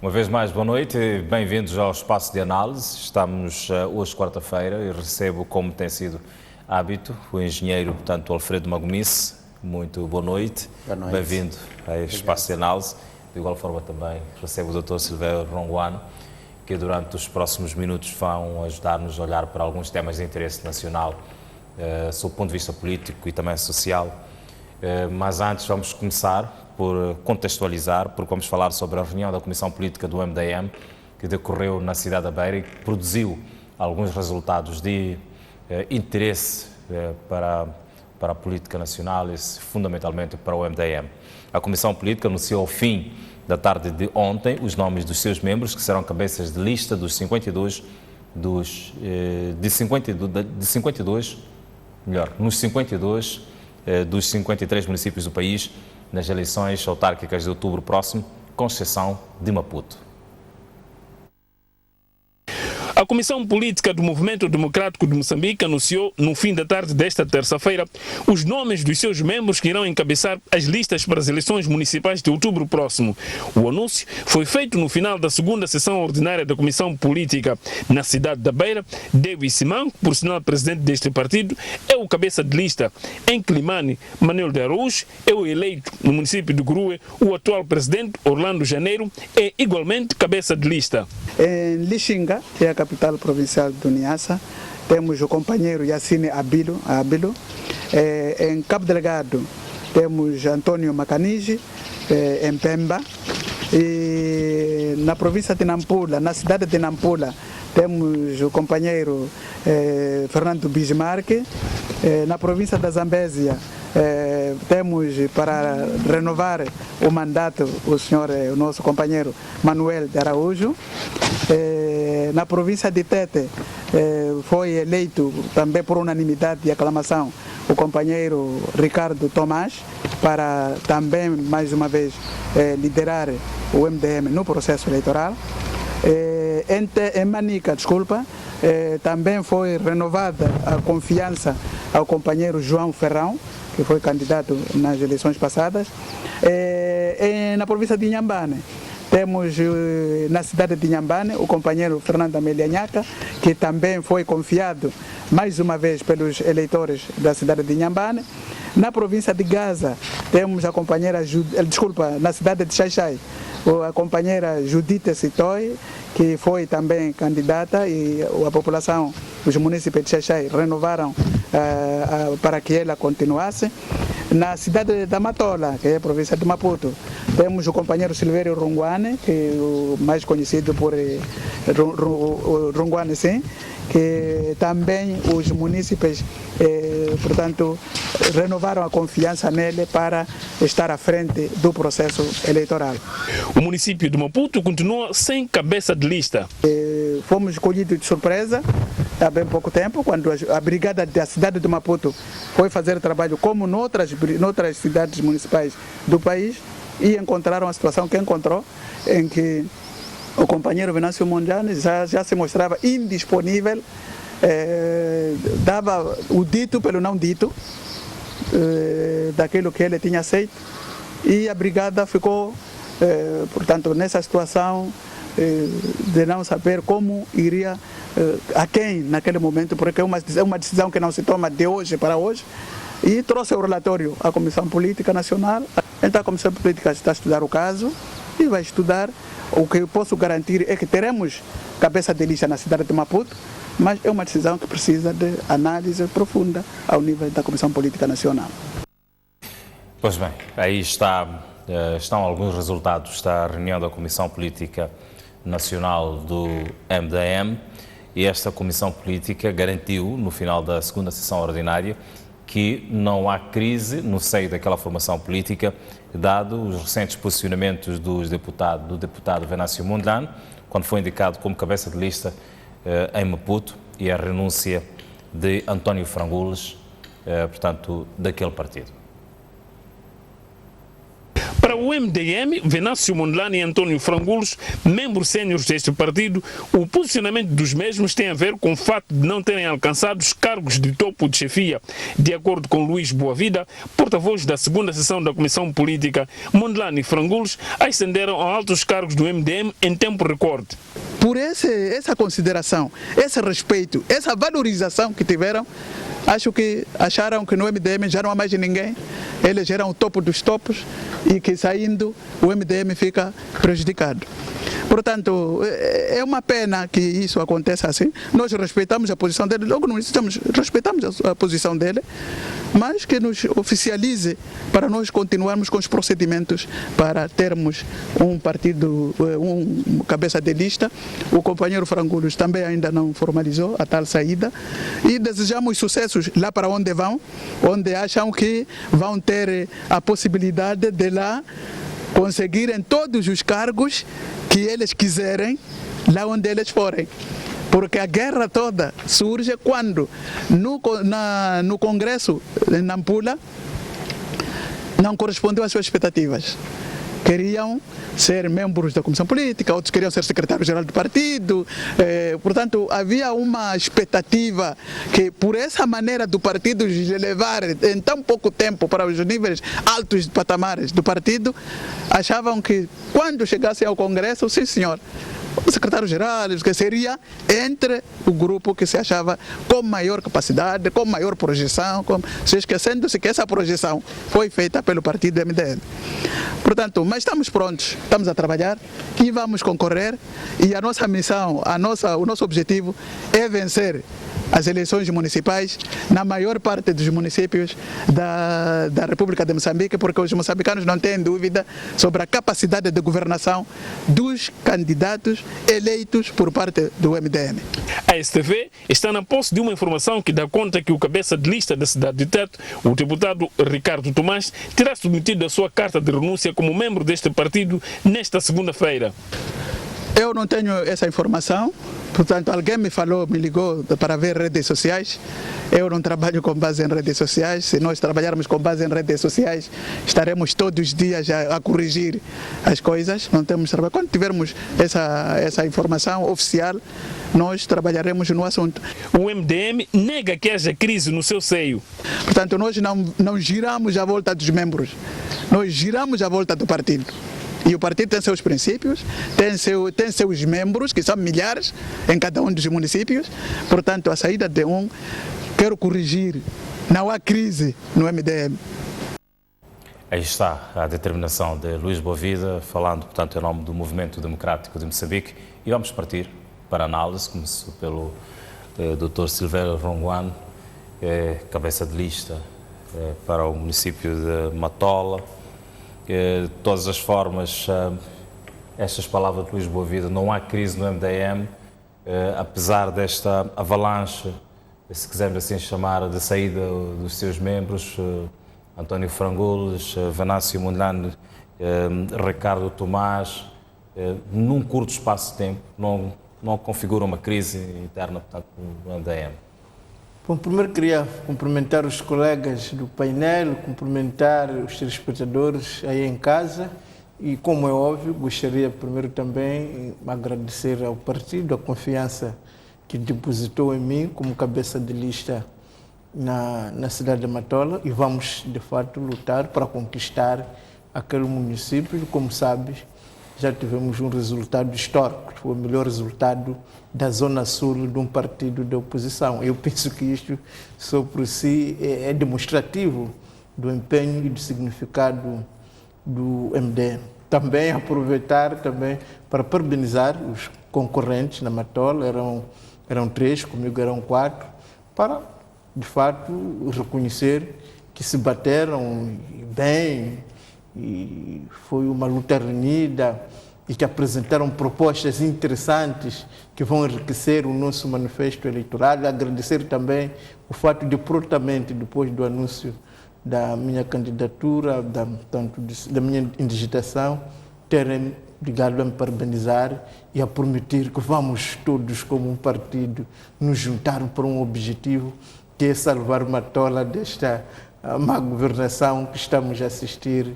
Uma vez mais, boa noite e bem-vindos ao Espaço de Análise. Estamos hoje, quarta-feira, e recebo, como tem sido hábito, o engenheiro, portanto, Alfredo Magomice. Muito boa noite. Boa noite. Bem-vindo a este Espaço de Análise. De igual forma também recebo o Dr. Silvério Ronguano, que durante os próximos minutos vão ajudar-nos a olhar para alguns temas de interesse nacional, sob o ponto de vista político e também social. Mas antes vamos começar por contextualizar, porque vamos falar sobre a reunião da Comissão Política do MDM, que decorreu na cidade da Beira e que produziu alguns resultados de interesse para a política nacional e fundamentalmente para o MDM. A Comissão Política anunciou ao fim da tarde de ontem os nomes dos seus membros, que serão cabeças de lista dos 52, nos 52 dos 53 municípios do país, nas eleições autárquicas de outubro próximo, com exceção de Maputo. A Comissão Política do Movimento Democrático de Moçambique anunciou, no fim da tarde desta terça-feira, os nomes dos seus membros que irão encabeçar as listas para as eleições municipais de outubro próximo. O anúncio foi feito no final da segunda sessão ordinária da Comissão Política na cidade da Beira. David Simão, por sinal presidente deste partido, é o cabeça de lista. Em Climane, Manuel de Araújo é o eleito no município de Grue. O atual presidente, Orlando Janeiro, é igualmente cabeça de lista. Em Lixinga, que é a capital provincial do Niassa, temos o companheiro Yassine Abilo. Em Cabo Delgado temos Antônio Macanigi, em Pemba. E na província de Nampula, na cidade de Nampula, temos o companheiro Fernando Bismarck. Na província da Zambésia, temos para renovar o mandato o nosso companheiro Manuel de Araújo. Na província de Tete foi eleito também por unanimidade e aclamação o companheiro Ricardo Tomás para também mais uma vez liderar o MDM no processo eleitoral. Em Manica, também foi renovada a confiança ao companheiro João Ferrão, que foi candidato nas eleições passadas. Na província de Inhambane, temos na cidade de Inhambane o companheiro Fernando Amelianhaca, que também foi confiado mais uma vez pelos eleitores da cidade de Inhambane. Na província de Gaza, temos a companheira, na cidade de Xaixai, a companheira Judite Sitoi, que foi também candidata, e a população, os municípios de Xaixai renovaram para que ela continuasse. Na cidade da Matola, que é a província de Maputo, temos o companheiro Silvério Ronguano, que é o mais conhecido por Ronguano, sim, que também os munícipes, portanto, renovaram a confiança nele para estar à frente do processo eleitoral. O município de Maputo continua sem cabeça de lista. Fomos escolhidos de surpresa há bem pouco tempo, quando a brigada da cidade de Maputo foi fazer trabalho como noutras cidades municipais do país, e encontraram a situação que encontrou, em que o companheiro Venâncio Mondlane já se mostrava indisponível, dava o dito pelo não dito, daquilo que ele tinha aceito, e a brigada ficou, portanto, nessa situação de não saber como iria, a quem naquele momento, porque é uma decisão que não se toma de hoje para hoje, e trouxe o relatório à Comissão Política Nacional. Então a Comissão Política está a estudar o caso e vai estudar. O que eu posso garantir é que teremos cabeça de lista na cidade de Maputo, mas é uma decisão que precisa de análise profunda ao nível da Comissão Política Nacional. Pois bem, aí estão alguns resultados da reunião da Comissão Política Nacional do MDM, e esta Comissão Política garantiu, no final da segunda sessão ordinária, que não há crise no seio daquela formação política, dado os recentes posicionamentos do deputado Venâncio Mondlane, quando foi indicado como cabeça de lista em Maputo, e a renúncia de António Frangules, portanto, daquele partido. Para o MDM, Venâncio Mondlane e António Frangulos, membros séniores deste partido, o posicionamento dos mesmos tem a ver com o fato de não terem alcançado os cargos de topo de chefia. De acordo com Luís Boavida, porta-voz da segunda sessão da Comissão Política, Mondlane e Frangulos ascenderam a altos cargos do MDM em tempo recorde. Por essa consideração, esse respeito, essa valorização que tiveram, acho que acharam que no MDM já não há mais ninguém, eles eram o topo dos topos e que saindo o MDM fica prejudicado. Portanto, é uma pena que isso aconteça assim. Nós respeitamos a posição dele, logo no início respeitamos a posição dele, mas que nos oficialize para nós continuarmos com os procedimentos para termos um partido, um cabeça de lista. O companheiro Frangulos também ainda não formalizou a tal saída e desejamos sucessos lá para onde vão, onde acham que vão ter a possibilidade de lá conseguirem todos os cargos que eles quiserem, lá onde eles forem. Porque a guerra toda surge quando no Congresso, em Nampula, não correspondeu às suas expectativas. Queriam ser membros da Comissão Política, outros queriam ser secretário-geral do partido. Portanto, havia uma expectativa que, por essa maneira do partido levar em tão pouco tempo para os níveis altos patamares do partido, achavam que, quando chegassem ao Congresso, sim senhor, o secretário-geral, que seria entre o grupo que se achava com maior capacidade, com maior projeção, se esquecendo-se que essa projeção foi feita pelo partido MDM. Portanto, mas estamos prontos, estamos a trabalhar e vamos concorrer, e a nossa missão, o nosso objetivo é vencer as eleições municipais na maior parte dos municípios da República de Moçambique, porque os moçambicanos não têm dúvida sobre a capacidade de governação dos candidatos eleitos por parte do MDM. A STV está na posse de uma informação que dá conta que o cabeça de lista da cidade de Tete, o deputado Ricardo Tomás, terá submetido a sua carta de renúncia como membro deste partido nesta segunda-feira. Eu não tenho essa informação, portanto, alguém me ligou para ver redes sociais. Eu não trabalho com base em redes sociais. Se nós trabalharmos com base em redes sociais, estaremos todos os dias a corrigir as coisas. Não temos trabalho. Quando tivermos essa informação oficial, nós trabalharemos no assunto. O MDM nega que haja crise no seu seio. Portanto, nós não giramos à volta dos membros, nós giramos à volta do partido. E o partido tem seus princípios, tem seus membros, que são milhares em cada um dos municípios. Portanto, a saída de quero corrigir, não há crise no MDM. Aí está a determinação de Luís Boavida, falando, portanto, em nome do Movimento Democrático de Moçambique. E vamos partir para a análise, começou pelo Dr. Silvério Ronguan, cabeça de lista para o município de Matola. De todas as formas, estas palavras de Luís Boavida, não há crise no MDM, apesar desta avalanche, se quisermos assim chamar, de saída dos seus membros, António Frangulos, Venâncio Mondlane, Ricardo Tomás, num curto espaço de tempo, não configura uma crise interna, portanto, no MDM. Bom, primeiro queria cumprimentar os colegas do painel, cumprimentar os telespectadores aí em casa e, como é óbvio, gostaria primeiro também de agradecer ao partido a confiança que depositou em mim como cabeça de lista na cidade de Matola, e vamos, de fato, lutar para conquistar aquele município. Como sabes, já tivemos um resultado histórico, foi o melhor resultado da Zona Sul de um partido de oposição. Eu penso que isto, só por si, é demonstrativo do empenho e do significado do MDM. Também aproveitar para parabenizar os concorrentes na Matola, eram 3, comigo eram 4, para, de fato, reconhecer que se bateram bem, e foi uma luta renhida e que apresentaram propostas interessantes que vão enriquecer o nosso manifesto eleitoral. Agradecer também o fato de, prontamente, depois do anúncio da minha candidatura, da minha indigitação, terem ligado a me parabenizar e a prometer que vamos todos, como um partido, nos juntar para um objetivo, que é salvar Matola desta má governação que estamos a assistir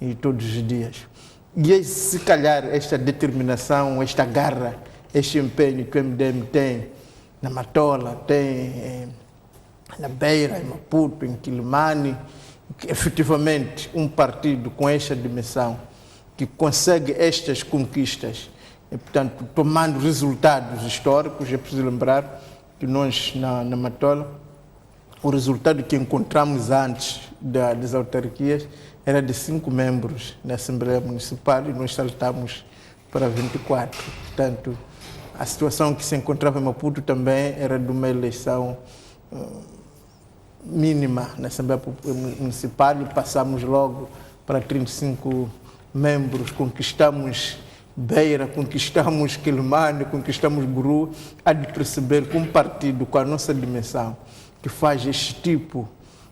e todos os dias. E se calhar esta determinação, esta garra, este empenho que o MDM tem na Matola, tem na Beira, em Maputo, em Quilimane, que efetivamente um partido com esta dimensão, que consegue estas conquistas, e, portanto, tomando resultados históricos. É preciso lembrar que nós, na Matola, o resultado que encontramos antes das autarquias era de 5 membros na Assembleia Municipal e nós saltamos para 24. Portanto, a situação que se encontrava em Maputo também era de uma eleição mínima na Assembleia Municipal e passamos logo para 35 membros, conquistamos Beira, conquistamos Quilimane, conquistamos Guru. Há de perceber que um partido com a nossa dimensão que faz este tipo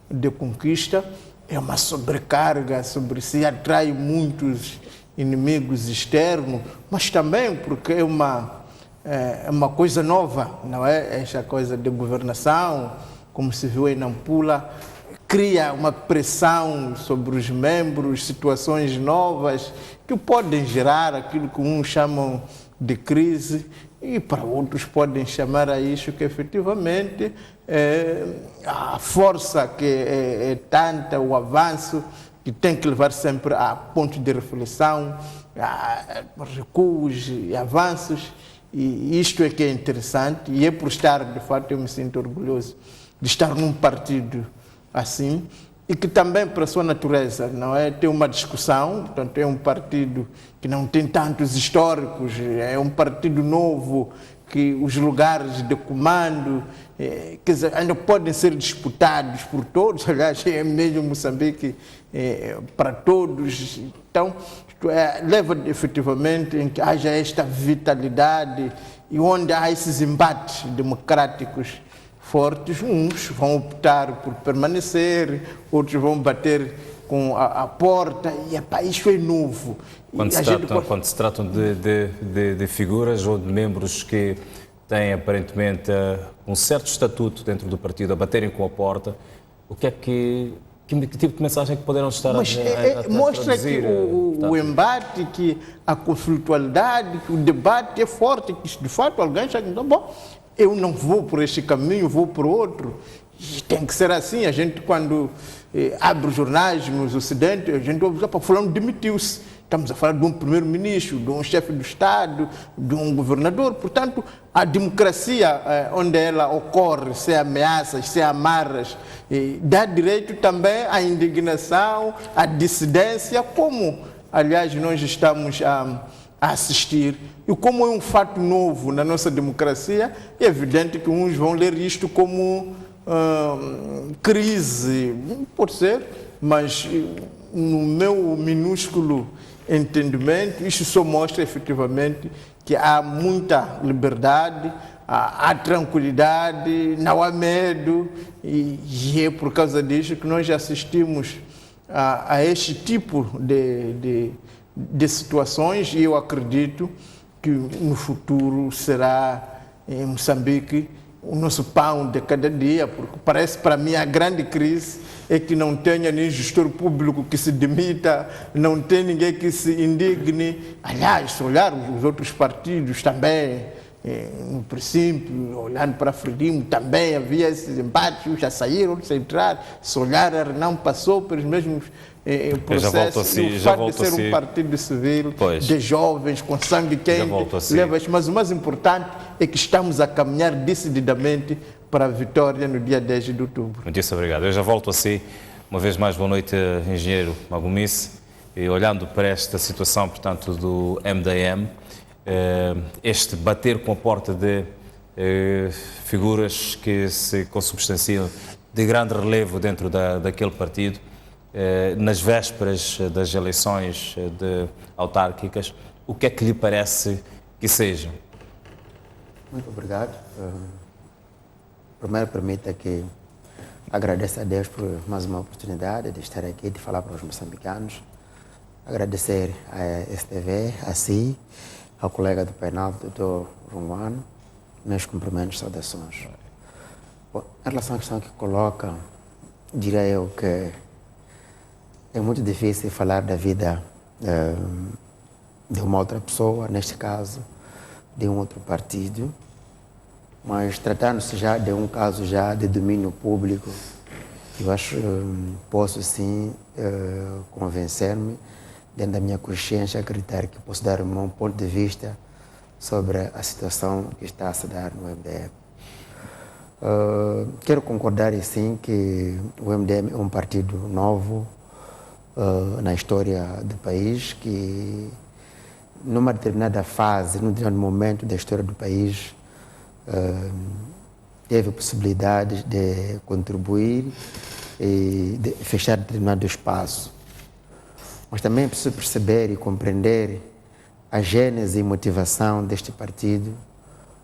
de conquista é uma sobrecarga sobre si, atrai muitos inimigos externos, mas também porque é uma coisa nova, não é? Esta coisa de governação, como se viu em Nampula, cria uma pressão sobre os membros, situações novas que podem gerar aquilo que uns chamam de crise e para outros podem chamar a isso que efetivamente a força que é tanta, o avanço que tem que levar sempre a pontos de reflexão, a recuos e avanços, e isto é que é interessante e é por estar, de fato, eu me sinto orgulhoso de estar num partido assim, e que também, para a sua natureza, não é, tem uma discussão. Portanto, é um partido que não tem tantos históricos, é um partido novo, que os lugares de comando quer dizer, ainda podem ser disputados por todos. Aliás, é mesmo Moçambique para todos. Então, leva efetivamente em que haja esta vitalidade e onde há esses embates democráticos fortes, uns vão optar por permanecer, outros vão bater com a porta, e isso é novo. Quando se tratam de figuras ou de membros que têm aparentemente um certo estatuto dentro do partido a baterem com a porta, o que é que tipo de mensagem que poderão estar a mostra traduzir, que o embate, que a conflitualidade, que o debate é forte, que de fato alguém já diz, bom, eu não vou por este caminho, vou por outro. E tem que ser assim. A gente, quando abre os jornais nos Ocidente, a gente ouve, fulano demitiu-se. Estamos a falar de um primeiro-ministro, de um chefe do Estado, de um governador. Portanto, a democracia, onde ela ocorre, sem ameaças, sem amarras, dá direito também à indignação, à dissidência, como, aliás, nós estamos a assistir. E como é um fato novo na nossa democracia, é evidente que uns vão ler isto como crise, pode ser, mas no meu minúsculo entendimento, isso só mostra efetivamente que há muita liberdade, há tranquilidade, não há medo, e é por causa disso que nós assistimos a este tipo de situações, e eu acredito que no futuro será em Moçambique o nosso pão de cada dia, porque parece para mim a grande crise é que não tenha nem gestor público que se demita, não tem ninguém que se indigne. Aliás, se olhar os outros partidos também, no princípio, olhando para a Frelimo, também havia esses embates, uns já saíram, outros entraram. Se olhar, a Renão passou pelos mesmos processos. E o fato de ser um partido civil, de jovens, com sangue quente, leva isso. Mas o mais importante é que estamos a caminhar decididamente para a vitória no dia 10 de outubro. Muitíssimo obrigado. Eu já volto a si. Uma vez mais, boa noite, engenheiro Magomice. E olhando para esta situação, portanto, do MDM, este bater com a porta de figuras que se consubstanciam de grande relevo dentro daquele partido, nas vésperas das eleições autárquicas, o que é que lhe parece que sejam? Muito obrigado. Primeiro, permita que agradeça a Deus por mais uma oportunidade de estar aqui, de falar para os moçambicanos. Agradecer à STV, a si, ao colega do painel, Dr. Romano, meus cumprimentos e saudações. Bom, em relação à questão que coloca, diria eu que É muito difícil falar da vida de uma outra pessoa, neste caso, de um outro partido, mas tratando-se já de um caso já de domínio público, eu acho posso sim convencer-me, dentro da minha consciência, acreditar que posso dar o meu ponto de vista sobre a situação que está a se dar no MDM. Quero concordar sim que o MDM é um partido novo na história do país, que numa determinada fase, num determinado momento da história do país, teve possibilidades de contribuir e de fechar determinado espaço. Mas também é preciso perceber e compreender a gênese e motivação deste partido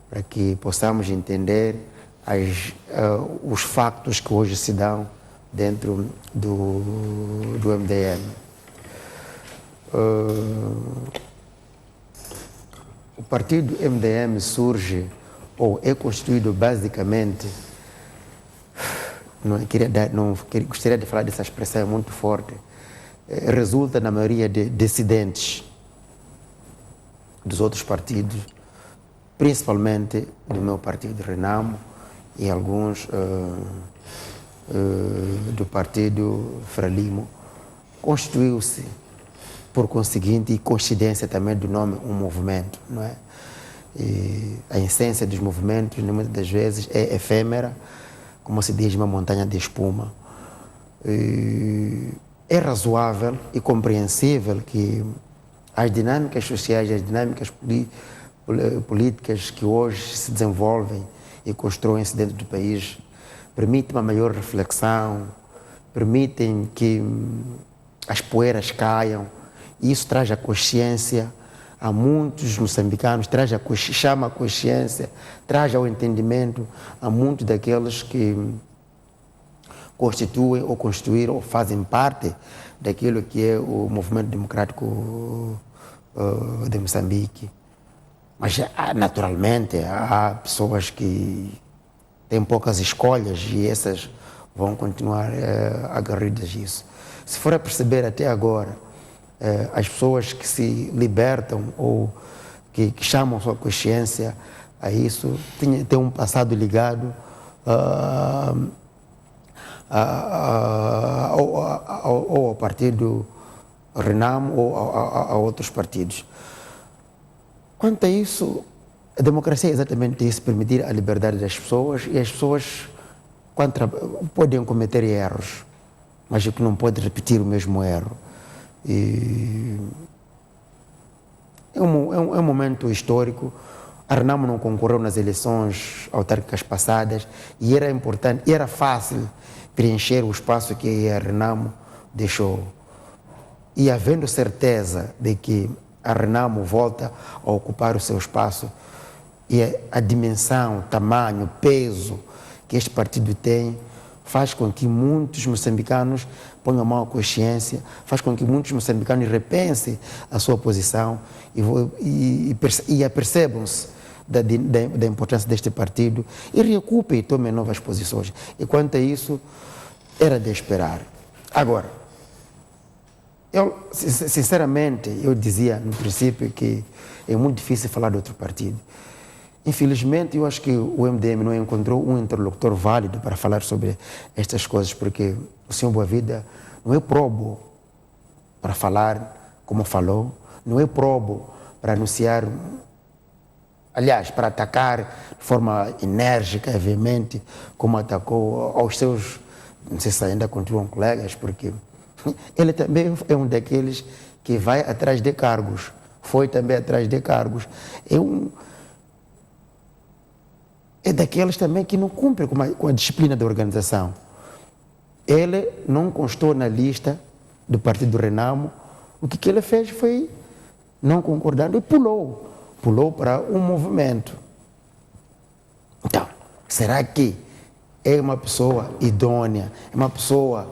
para que possamos entender os factos que hoje se dão dentro do MDM. O partido MDM surge ou é constituído basicamente, gostaria de falar dessa expressão, é muito forte, resulta na maioria de dissidentes dos outros partidos, principalmente do meu partido Renamo e alguns do partido Frelimo. Constituiu-se, por conseguinte, e coincidência também do nome, um movimento, não é? E a essência dos movimentos, muitas das vezes, é efêmera, como se diz, uma montanha de espuma. E é razoável e compreensível que as dinâmicas sociais, as dinâmicas políticas que hoje se desenvolvem e constroem-se dentro do país permitem uma maior reflexão, permitem que as poeiras caiam, e isso traz a consciência a muitos moçambicanos, chama a consciência, traz ao entendimento a muitos daqueles que constituem ou constituíram ou fazem parte daquilo que é o movimento democrático de Moçambique. Mas naturalmente há pessoas que têm poucas escolhas e essas vão continuar agarridas a isso. Se for a perceber até agora, as pessoas que se libertam ou que chamam sua consciência a isso têm um passado ligado ou ao partido Renamo ou a outros partidos. Quanto a isso, a democracia é exatamente isso, permitir a liberdade das pessoas, e as pessoas podem cometer erros, mas que não pode repetir o mesmo erro. E é um momento histórico. A Renamo não concorreu nas eleições autárquicas passadas e era importante, e era fácil preencher o espaço que a Renamo deixou. E havendo certeza de que a Renamo volta a ocupar o seu espaço, e a dimensão, tamanho, peso que este partido tem, faz com que muitos moçambicanos ponham a mão à consciência, faz com que muitos moçambicanos repensem a sua posição e apercebam-se da importância deste partido e reocupem e tomem novas posições. E quanto a isso, era de esperar. Agora, sinceramente, eu dizia no princípio que é muito difícil falar de outro partido. Infelizmente, eu acho que o MDM não encontrou um interlocutor válido para falar sobre estas coisas, porque o senhor Boavida não é probo para falar como falou, não é probo para anunciar, aliás, para atacar de forma enérgica, veemente, como atacou aos seus, não sei se ainda continuam colegas, porque ele também é um daqueles que vai atrás de cargos, foi também atrás de cargos. É daqueles também que não cumpre com a disciplina da organização. Ele não constou na lista do partido Renamo. O que ele fez foi, não concordando, e pulou para um movimento. Então, será que é uma pessoa idônea, é uma pessoa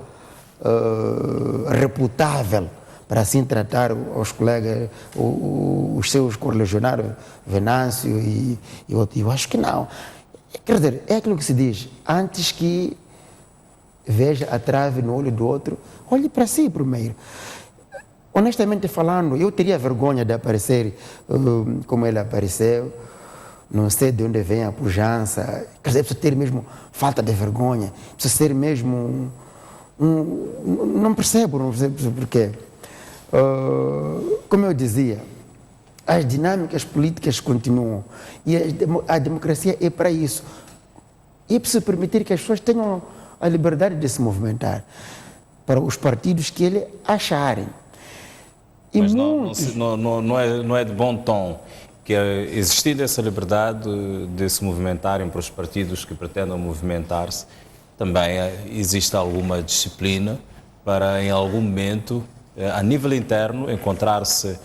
reputável para assim tratar os colegas, os seus correligionários, Venâncio e outros? Eu acho que não. Quer dizer, é aquilo que se diz, antes que veja a trave no olho do outro, olhe para si primeiro. Honestamente falando, eu teria vergonha de aparecer como ele apareceu, não sei de onde vem a pujança, quer dizer, precisa ter mesmo falta de vergonha, precisa ser mesmo não percebo porquê. Como eu dizia, as dinâmicas políticas continuam e a democracia é para isso. E é preciso permitir que as pessoas tenham a liberdade de se movimentar para os partidos que eles acharem. E mas muitos... não é de bom tom que, existindo essa liberdade de se movimentarem para os partidos que pretendam movimentar-se, também existe alguma disciplina para, em algum momento, a nível interno, encontrar-se,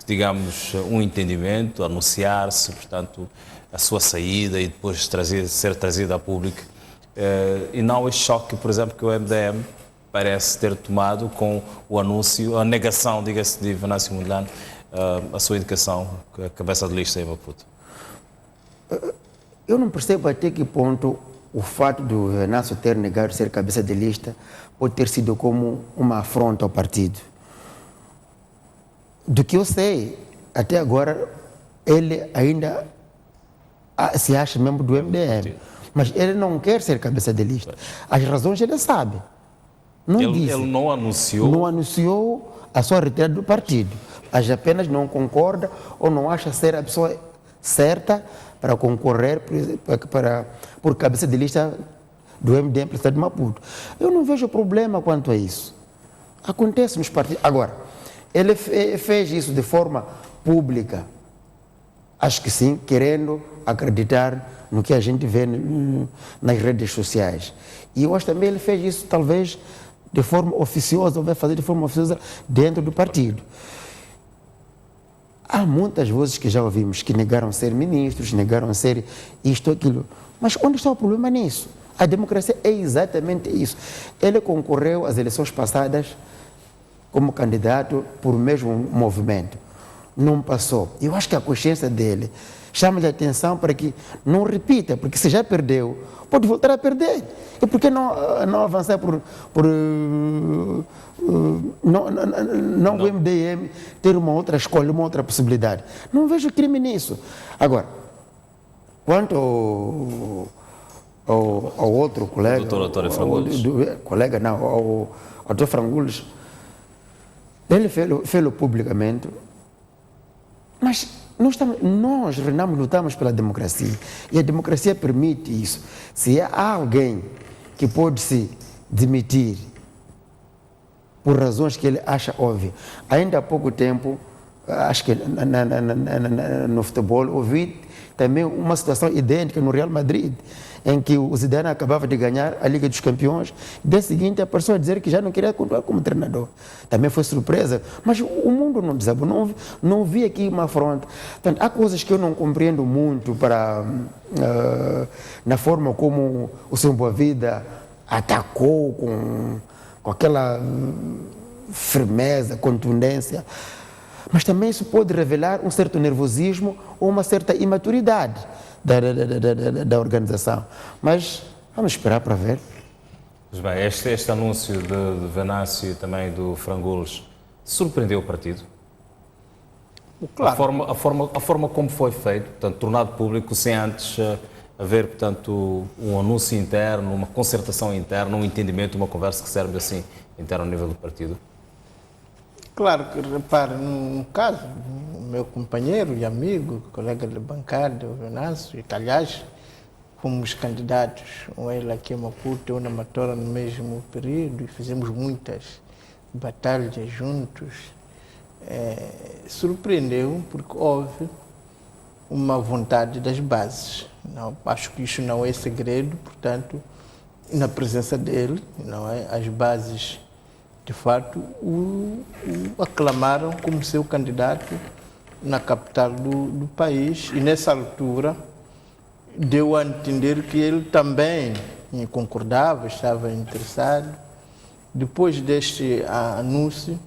digamos, um entendimento, anunciar-se, portanto, a sua saída e depois ser trazida a público. E não este choque, por exemplo, que o MDM parece ter tomado com o anúncio, a negação, diga-se, de Venâncio Mondlane, a sua indicação, a cabeça de lista em Maputo. Eu não percebo até que ponto o fato do Venâncio ter negado ser cabeça de lista pode ter sido como uma afronta ao partido. Do que eu sei, até agora, ele ainda se acha membro do MDM, mas ele não quer ser cabeça de lista. As razões ele sabe. Ele não anunciou? Não anunciou a sua retirada do partido. Mas apenas não concorda ou não acha ser a pessoa certa para concorrer por cabeça de lista do MDM para o estado de Maputo. Eu não vejo problema quanto a isso. Acontece nos partidos. Agora, ele fez isso de forma pública. Acho que sim, querendo acreditar no que a gente vê nas redes sociais. E eu acho também que ele fez isso, talvez, de forma oficiosa, ou vai fazer de forma oficiosa dentro do partido. Há muitas vozes que já ouvimos que negaram ser ministros, negaram ser isto, aquilo. Mas onde está o problema nisso? A democracia é exatamente isso. Ele concorreu às eleições passadas como candidato por o mesmo movimento. Não passou. Eu acho que a consciência dele chama-lhe a atenção para que não repita, porque se já perdeu, pode voltar a perder. E por que não avançar por não o MDM ter uma outra escolha, uma outra possibilidade? Não vejo crime nisso. Agora, quanto ao outro colega... O doutor António Frangules. Ao doutor Frangules, ele fez-o publicamente, mas nós, Renamo, lutamos pela democracia e a democracia permite isso. Se há alguém que pode se demitir por razões que ele acha óbvias, ainda há pouco tempo, acho que no futebol, ouvi também uma situação idêntica no Real Madrid, em que o Zidane acabava de ganhar a Liga dos Campeões, e dia seguinte a pessoa dizer que já não queria continuar como treinador. Também foi surpresa, mas o mundo não desabou, não vi aqui uma afronta. Portanto, há coisas que eu não compreendo muito na forma como o Sr. Boavida atacou com aquela firmeza, contundência, mas também isso pode revelar um certo nervosismo ou uma certa imaturidade da organização. Mas vamos esperar para ver. Mas bem, este anúncio de Venâncio e também do Frangules surpreendeu o partido? Claro. A forma como foi feito, portanto, tornado público sem antes haver, portanto, um anúncio interno, uma concertação interna, um entendimento, uma conversa que serve assim interno ao nível do partido? Claro que, repare, no caso, o meu companheiro e amigo, colega de bancada, o Venâncio, e aliás, fomos candidatos, ele aqui em Maputo, eu na Matola no mesmo período, e fizemos muitas batalhas juntos. Surpreendeu porque houve uma vontade das bases. Não, acho que isso não é segredo, portanto, na presença dele, não é? As bases, de fato, o aclamaram como seu candidato na capital do país, e nessa altura deu a entender que ele também concordava, estava interessado. Depois deste anúncio,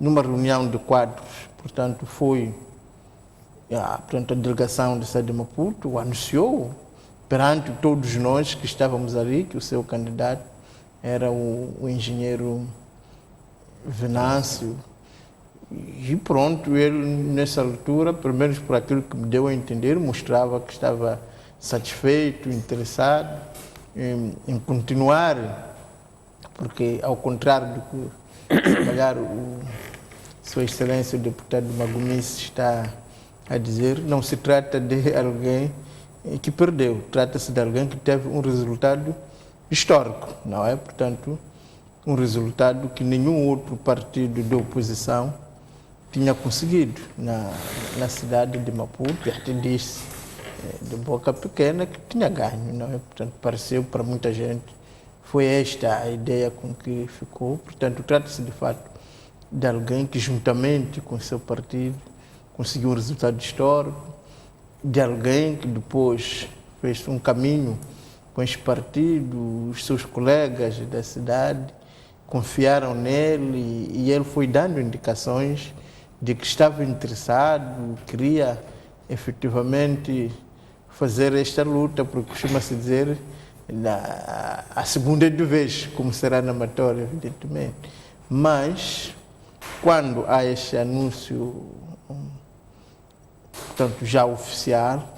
numa reunião de quadros, portanto, foi a delegação de Estado de Maputo, anunciou perante todos nós que estávamos ali, que o seu candidato era o engenheiro Venâncio. E pronto, ele nessa altura, pelo menos por aquilo que me deu a entender, mostrava que estava satisfeito, interessado em continuar, porque ao contrário do que, se calhar, Sua Excelência o deputado Magomice está a dizer, não se trata de alguém que perdeu, trata-se de alguém que teve um resultado histórico, não é? Portanto, um resultado que nenhum outro partido de oposição tinha conseguido na cidade de Maputo, até disse de boca pequena que tinha ganho, não é? Portanto, pareceu para muita gente, foi esta a ideia com que ficou. Portanto, trata-se de fato de alguém que juntamente com o seu partido conseguiu um resultado histórico, de alguém que depois fez um caminho com este partido, os seus colegas da cidade confiaram nele e ele foi dando indicações de que estava interessado, queria efetivamente fazer esta luta, porque costuma-se dizer a segunda é de vez, como será na Matória, evidentemente. Mas, quando há este anúncio, portanto, já oficial,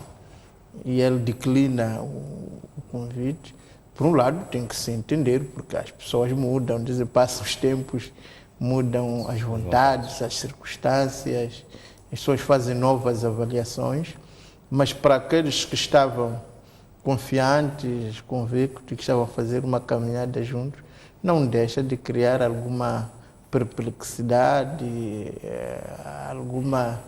e ele declina o convite, por um lado tem que se entender, porque as pessoas mudam, passam os tempos, mudam as vontades, as circunstâncias, as pessoas fazem novas avaliações, mas para aqueles que estavam confiantes, convictos, que estavam a fazer uma caminhada juntos, não deixa de criar alguma perplexidade, alguma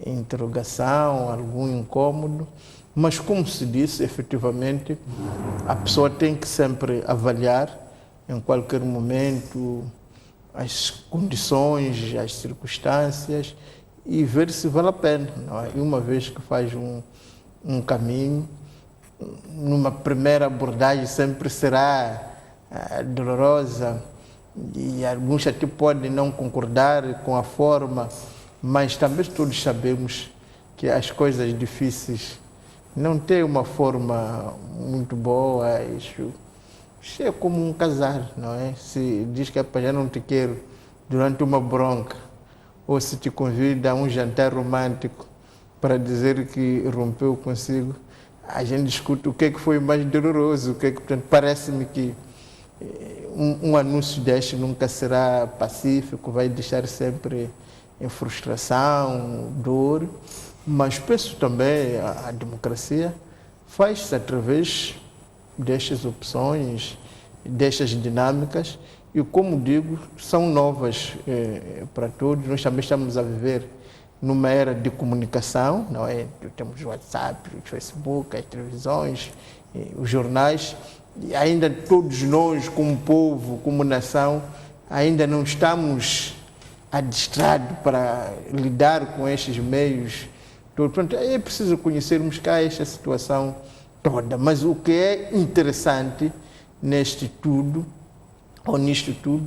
interrogação, algum incômodo, mas como se disse, efetivamente, a pessoa tem que sempre avaliar em qualquer momento as condições, as circunstâncias e ver se vale a pena, não é? E uma vez que faz um caminho, numa primeira abordagem sempre será dolorosa e alguns até podem não concordar com a forma, mas também todos sabemos que as coisas difíceis não têm uma forma muito boa. Isso é como um casar, não é? Se diz que já não te quero durante uma bronca, ou se te convida a um jantar romântico para dizer que rompeu consigo, a gente discute o que é que foi mais doloroso, o que é que, portanto, parece-me que um anúncio deste nunca será pacífico, vai deixar sempre em frustração, dor, mas penso também a democracia faz-se através destas opções, destas dinâmicas, e como digo, são novas para todos. Nós também estamos a viver numa era de comunicação, não é? Temos o WhatsApp, o Facebook, as televisões, os jornais, e ainda todos nós, como povo, como nação, ainda não estamos adestrados para lidar com estes meios. Portanto, é preciso conhecermos cá esta situação toda, mas o que é interessante nisto tudo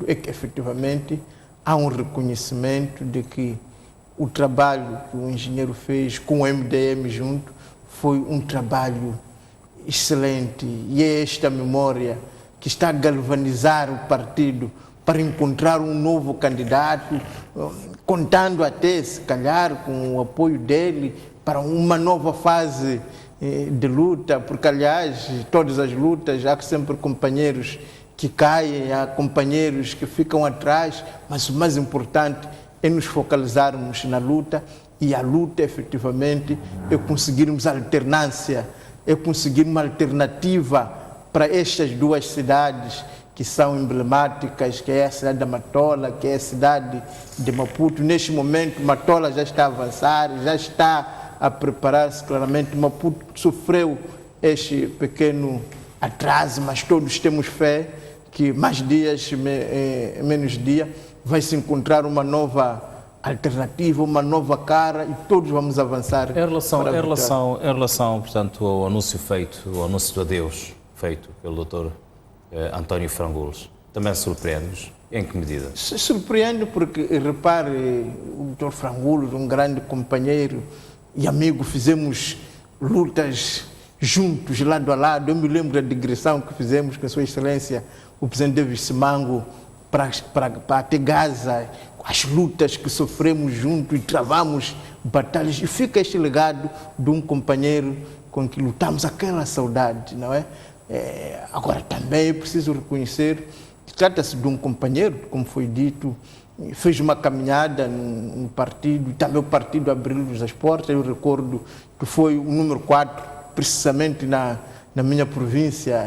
é que efetivamente há um reconhecimento de que o trabalho que o engenheiro fez com o MDM junto foi um trabalho excelente, e é esta memória que está a galvanizar o partido para encontrar um novo candidato, contando até, se calhar, com o apoio dele para uma nova fase de luta, porque, aliás, todas as lutas, há sempre companheiros que caem, há companheiros que ficam atrás, mas o mais importante é nos focalizarmos na luta, e a luta, efetivamente, é conseguirmos alternância, é conseguir uma alternativa para estas duas cidades que são emblemáticas, que é a cidade da Matola, que é a cidade de Maputo. Neste momento, Matola já está a avançar, já está a preparar-se claramente. Maputo sofreu este pequeno atraso, mas todos temos fé que mais dias, menos dia, vai se encontrar uma nova alternativa, uma nova cara, e todos vamos avançar. Em relação, portanto, ao anúncio o anúncio do adeus feito pelo Dr. António Frangulos, também surpreende-nos? Em que medida? Surpreende porque, repare, o Dr. Frangulos, um grande companheiro e amigo, fizemos lutas juntos, lado a lado. Eu me lembro da digressão que fizemos com a Sua Excelência, o Presidente David Simango, para ter Gaza, as lutas que sofremos juntos e travamos batalhas. E fica este legado de um companheiro com que lutamos, aquela saudade, não é? Agora, também é preciso reconhecer que trata-se de um companheiro, como foi dito, fez uma caminhada no partido, e também o partido abriu-lhes as portas. Eu recordo que foi o número 4, precisamente na minha província,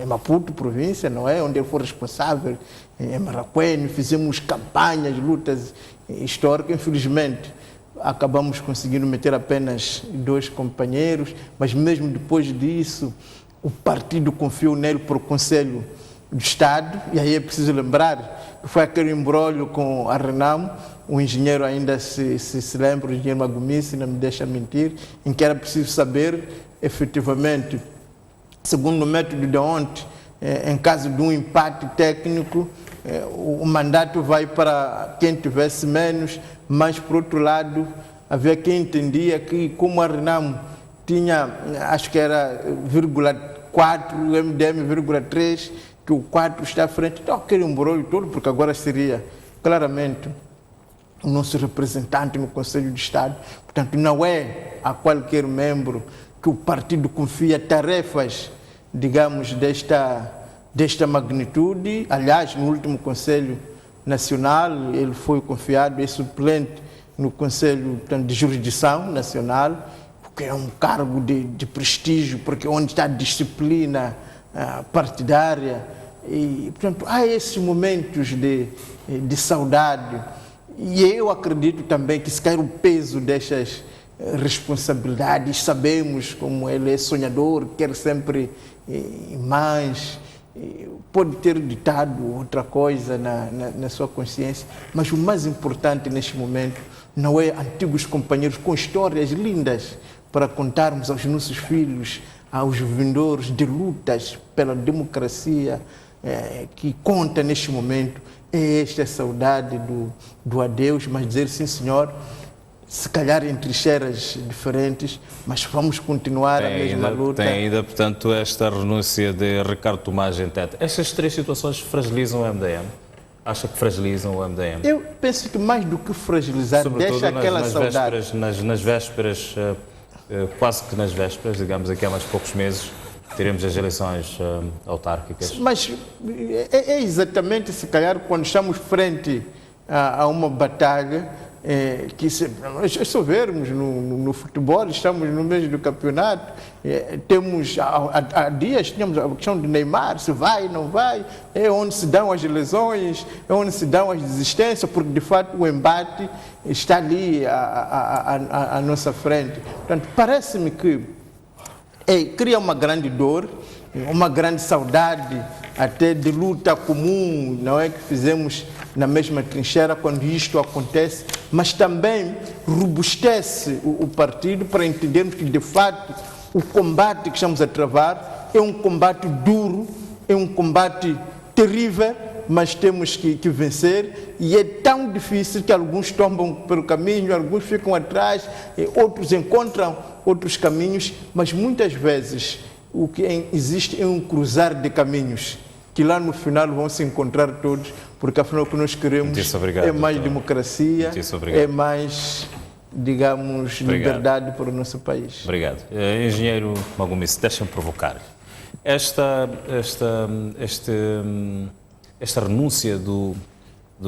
em Maputo, província, não é? Onde ele foi responsável, em Maracuene, fizemos campanhas, lutas históricas. Infelizmente, acabamos conseguindo meter apenas 2 companheiros, mas mesmo depois disso, o partido confiou nele para o Conselho do Estado, e aí é preciso lembrar que foi aquele imbróglio com a Renamo, o engenheiro ainda se lembra, o engenheiro Magumice, não me deixa mentir, em que era preciso saber, efetivamente, segundo o método de ontem, em caso de um empate técnico, o mandato vai para quem tivesse menos, mas, por outro lado, havia quem entendia que, como a Renamo tinha, acho que era 0,4, o MDM 0,3, que o 4 está à frente, então aquele embrulho todo, porque agora seria claramente o nosso representante no Conselho de Estado. Portanto, não é a qualquer membro que o partido confia tarefas, digamos, desta magnitude. Aliás, no último Conselho Nacional, ele foi confiado, é suplente no Conselho, portanto, de Jurisdição Nacional, porque é um cargo de prestígio, porque é onde está a disciplina partidária. E, portanto, há esses momentos de saudade. E eu acredito também que, se cair o peso destas responsabilidades, sabemos como ele é sonhador, quer sempre mais, pode ter ditado outra coisa na sua consciência, mas o mais importante neste momento não é antigos companheiros com histórias lindas para contarmos aos nossos filhos, aos vindouros, de lutas pela democracia, que conta neste momento. É esta saudade do adeus, mas dizer sim, senhor, se calhar em trincheiras diferentes, mas vamos continuar a mesma luta. Tem ainda, portanto, esta renúncia de Ricardo Tomás em Tete. Estas 3 situações fragilizam o MDM? Acha que fragilizam o MDM? Eu penso que mais do que fragilizar, sobretudo deixa aquela saudade. Nas vésperas, quase que nas vésperas, digamos, aqui há mais poucos meses, teremos as eleições autárquicas. Mas é exatamente, se calhar, quando estamos frente a uma batalha, que se vermos no futebol, estamos no meio do campeonato, temos, há dias tínhamos a questão de Neymar, se vai, não vai, é onde se dão as lesões, é onde se dão as desistências, porque de fato o embate está ali à nossa frente. Portanto, parece-me que cria uma grande dor, uma grande saudade até de luta comum, não é, que fizemos na mesma trincheira quando isto acontece, mas também robustece o partido para entendermos que, de fato, o combate que estamos a travar é um combate duro, é um combate terrível, mas temos que vencer, e é tão difícil que alguns tombam pelo caminho, alguns ficam atrás, outros encontram outros caminhos, mas muitas vezes o que existe é um cruzar de caminhos, que lá no final vão se encontrar todos, porque afinal o que nós queremos é mais democracia, é mais, digamos, liberdade para o nosso país. Obrigado. Engenheiro Magumice, deixa-me provocar. Esta renúncia do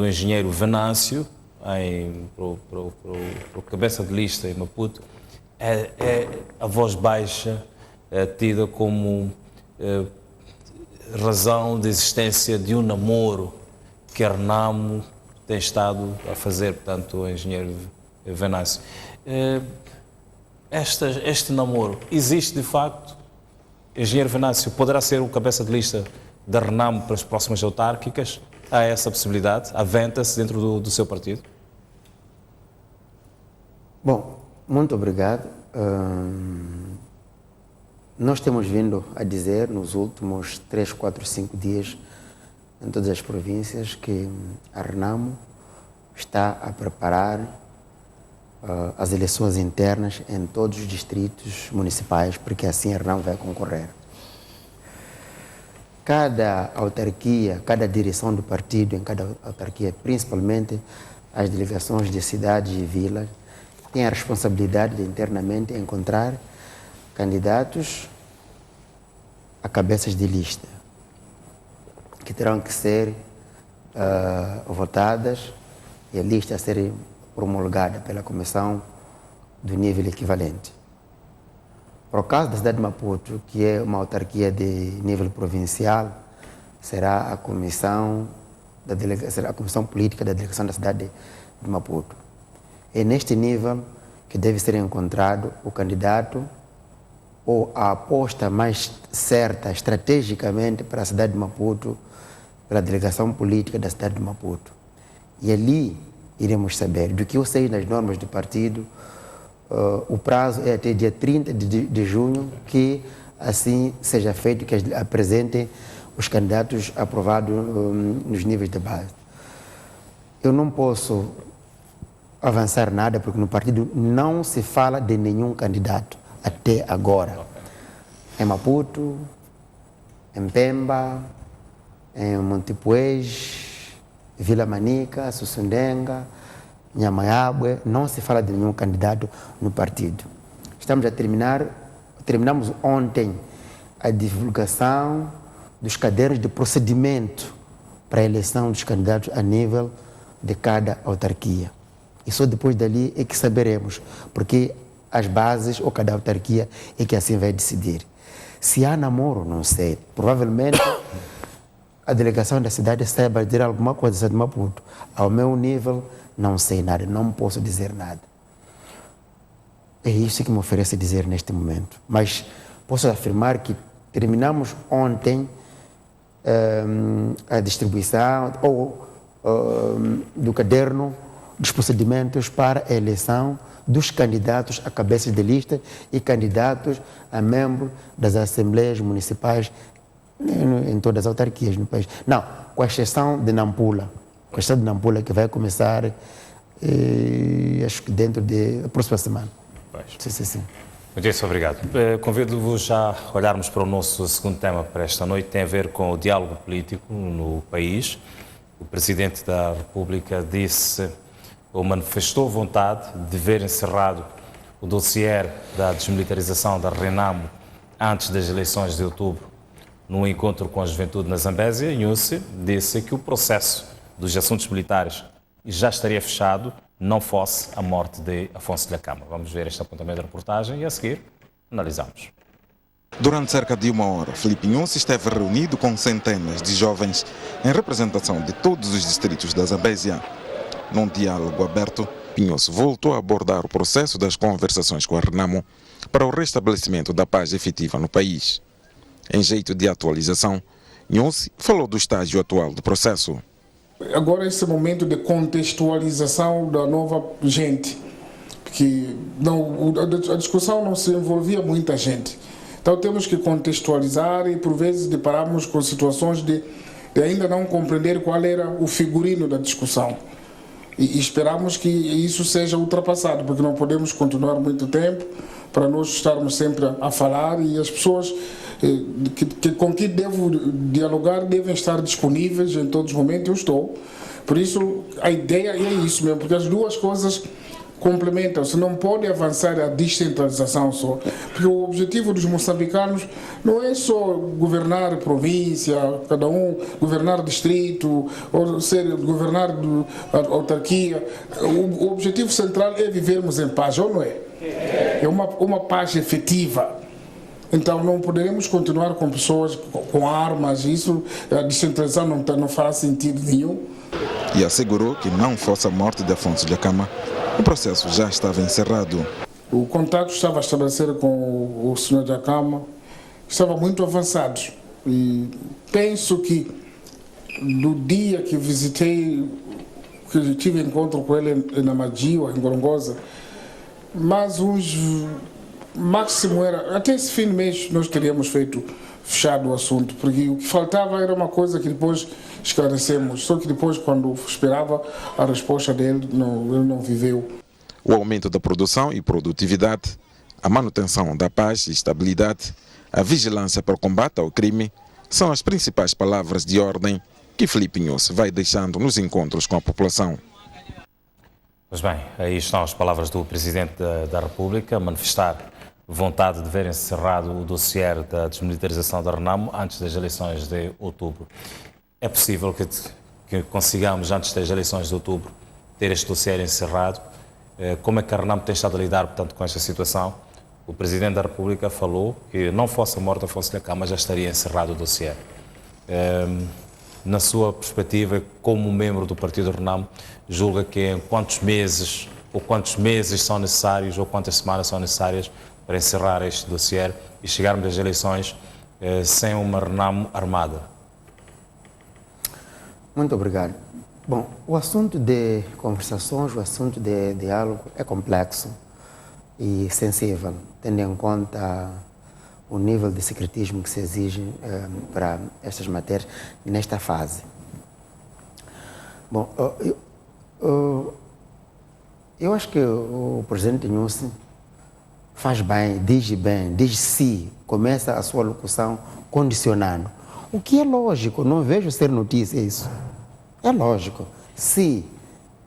engenheiro Venâncio para o cabeça de lista em Maputo é a voz baixa tida como razão de existência de um namoro que a Renamo tem estado a fazer, portanto, o engenheiro Venâncio. Este namoro existe de facto? O engenheiro Venâncio poderá ser o cabeça de lista da Renamo para as próximas autárquicas? Há essa possibilidade? Aventa-se dentro do seu partido? Bom, muito obrigado. Nós temos vindo a dizer nos últimos 3, 4, 5 dias em todas as províncias que a Renamo está a preparar as eleições internas em todos os distritos municipais, porque assim Renan vai concorrer. Cada autarquia, cada direção do partido em cada autarquia, principalmente as delegações de cidades e vilas, tem a responsabilidade de internamente encontrar candidatos a cabeças de lista, que terão que ser votadas e a lista a ser promulgada pela comissão do nível equivalente. Por causa da cidade de Maputo, que é uma autarquia de nível provincial, será a comissão política da delegação da cidade de Maputo. É neste nível que deve ser encontrado o candidato ou a aposta mais certa estrategicamente para a cidade de Maputo, pela delegação política da cidade de Maputo. E ali iremos saber. Do que eu sei nas normas do partido, o prazo é até dia 30 de junho que assim seja feito, que apresentem os candidatos aprovados nos níveis de base. Eu não posso avançar nada, porque no partido não se fala de nenhum candidato até agora. Em Maputo, em Pemba, em Montepuez, Vila Manica, Sussundenga, Nhamaiabwe, não se fala de nenhum candidato no partido. Terminamos ontem a divulgação dos cadernos de procedimento para a eleição dos candidatos a nível de cada autarquia. E só depois dali é que saberemos, porque as bases ou cada autarquia é que assim vai decidir. Se há namoro, não sei. Provavelmente a delegação da cidade saiba dizer alguma coisa de Maputo. Ao meu nível, não sei nada, não posso dizer nada. É isso que me oferece dizer neste momento. Mas posso afirmar que terminamos ontem a distribuição do caderno dos procedimentos para a eleição dos candidatos a cabeças de lista e candidatos a membros das assembleias municipais em todas as autarquias no país. Não, com exceção de Nampula. Com exceção de Nampula, que vai começar, acho que dentro da próxima semana. Sim. Muito obrigado. Convido-vos a olharmos para o nosso segundo tema para esta noite. Tem a ver com o diálogo político no país. O Presidente da República disse ou manifestou vontade de ver encerrado o dossiê da desmilitarização da RENAMO antes das eleições de outubro. No encontro com a juventude na Zambésia, Nhussi disse que o processo dos assuntos militares já estaria fechado, não fosse a morte de Afonso Dhlakama. Vamos ver este apontamento da reportagem e a seguir analisamos. Durante cerca de uma hora, Filipe Nhussi esteve reunido com centenas de jovens em representação de todos os distritos da Zambésia. Num diálogo aberto, Nhussi voltou a abordar o processo das conversações com a RENAMO para o restabelecimento da paz efetiva no país. Em jeito de atualização, Nhussi falou do estágio atual do processo. Agora esse momento de contextualização da nova gente, porque a discussão não se envolvia muita gente. Então temos que contextualizar e por vezes deparamos com situações de ainda não compreender qual era o figurino da discussão. E esperamos que isso seja ultrapassado, porque não podemos continuar muito tempo para nós estarmos sempre a falar e as pessoas com quem devo dialogar devem estar disponíveis em todos os momentos. Eu estou. Por isso, a ideia é isso mesmo, porque as duas coisas complementam-se. Não pode avançar a descentralização só, porque o objetivo dos moçambicanos não é só governar província, cada um governar distrito, ou governar autarquia. O objetivo central é vivermos em paz, ou não é? É uma paz efetiva. Então não poderemos continuar com pessoas com armas, isso, a descentralização não faz sentido nenhum. E assegurou que não fosse a morte de Afonso Dhlakama, o processo já estava encerrado. O contato estava a estabelecer com o Sr. Dhlakama, estava muito avançado. E penso que no dia que visitei, que tive encontro com ele em Namadjiwa, em Gorongosa, mas máximo era, até esse fim de mês nós teríamos fechado o assunto, porque o que faltava era uma coisa que depois esclarecemos, só que depois quando esperava a resposta dele, ele não viveu. O aumento da produção e produtividade, a manutenção da paz e estabilidade, a vigilância para o combate ao crime são as principais palavras de ordem que Filipe Inhosse vai deixando nos encontros com a população. Pois bem, aí estão as palavras do Presidente da República, a manifestar vontade de ver encerrado o dossiê da desmilitarização da RENAMO antes das eleições de outubro. É possível que consigamos, antes das eleições de outubro, ter este dossiê encerrado? Como é que a RENAMO tem estado a lidar, portanto, com esta situação? O Presidente da República falou que, não fosse a morte Afonso da Cama, já estaria encerrado o dossiê. Na sua perspectiva, como membro do Partido RENAMO, julga que em quantos meses são necessários ou quantas semanas são necessárias para encerrar este dossiê e chegarmos às eleições sem uma RENAMO armada? Muito obrigado. Bom, o assunto de conversações, o assunto de diálogo é complexo e sensível, tendo em conta o nível de secretismo que se exige para estas matérias nesta fase. Bom, eu acho que o Presidente Inhosse faz bem, diz sim, começa a sua locução condicionando. O que é lógico, não vejo ser notícia isso. É lógico. Se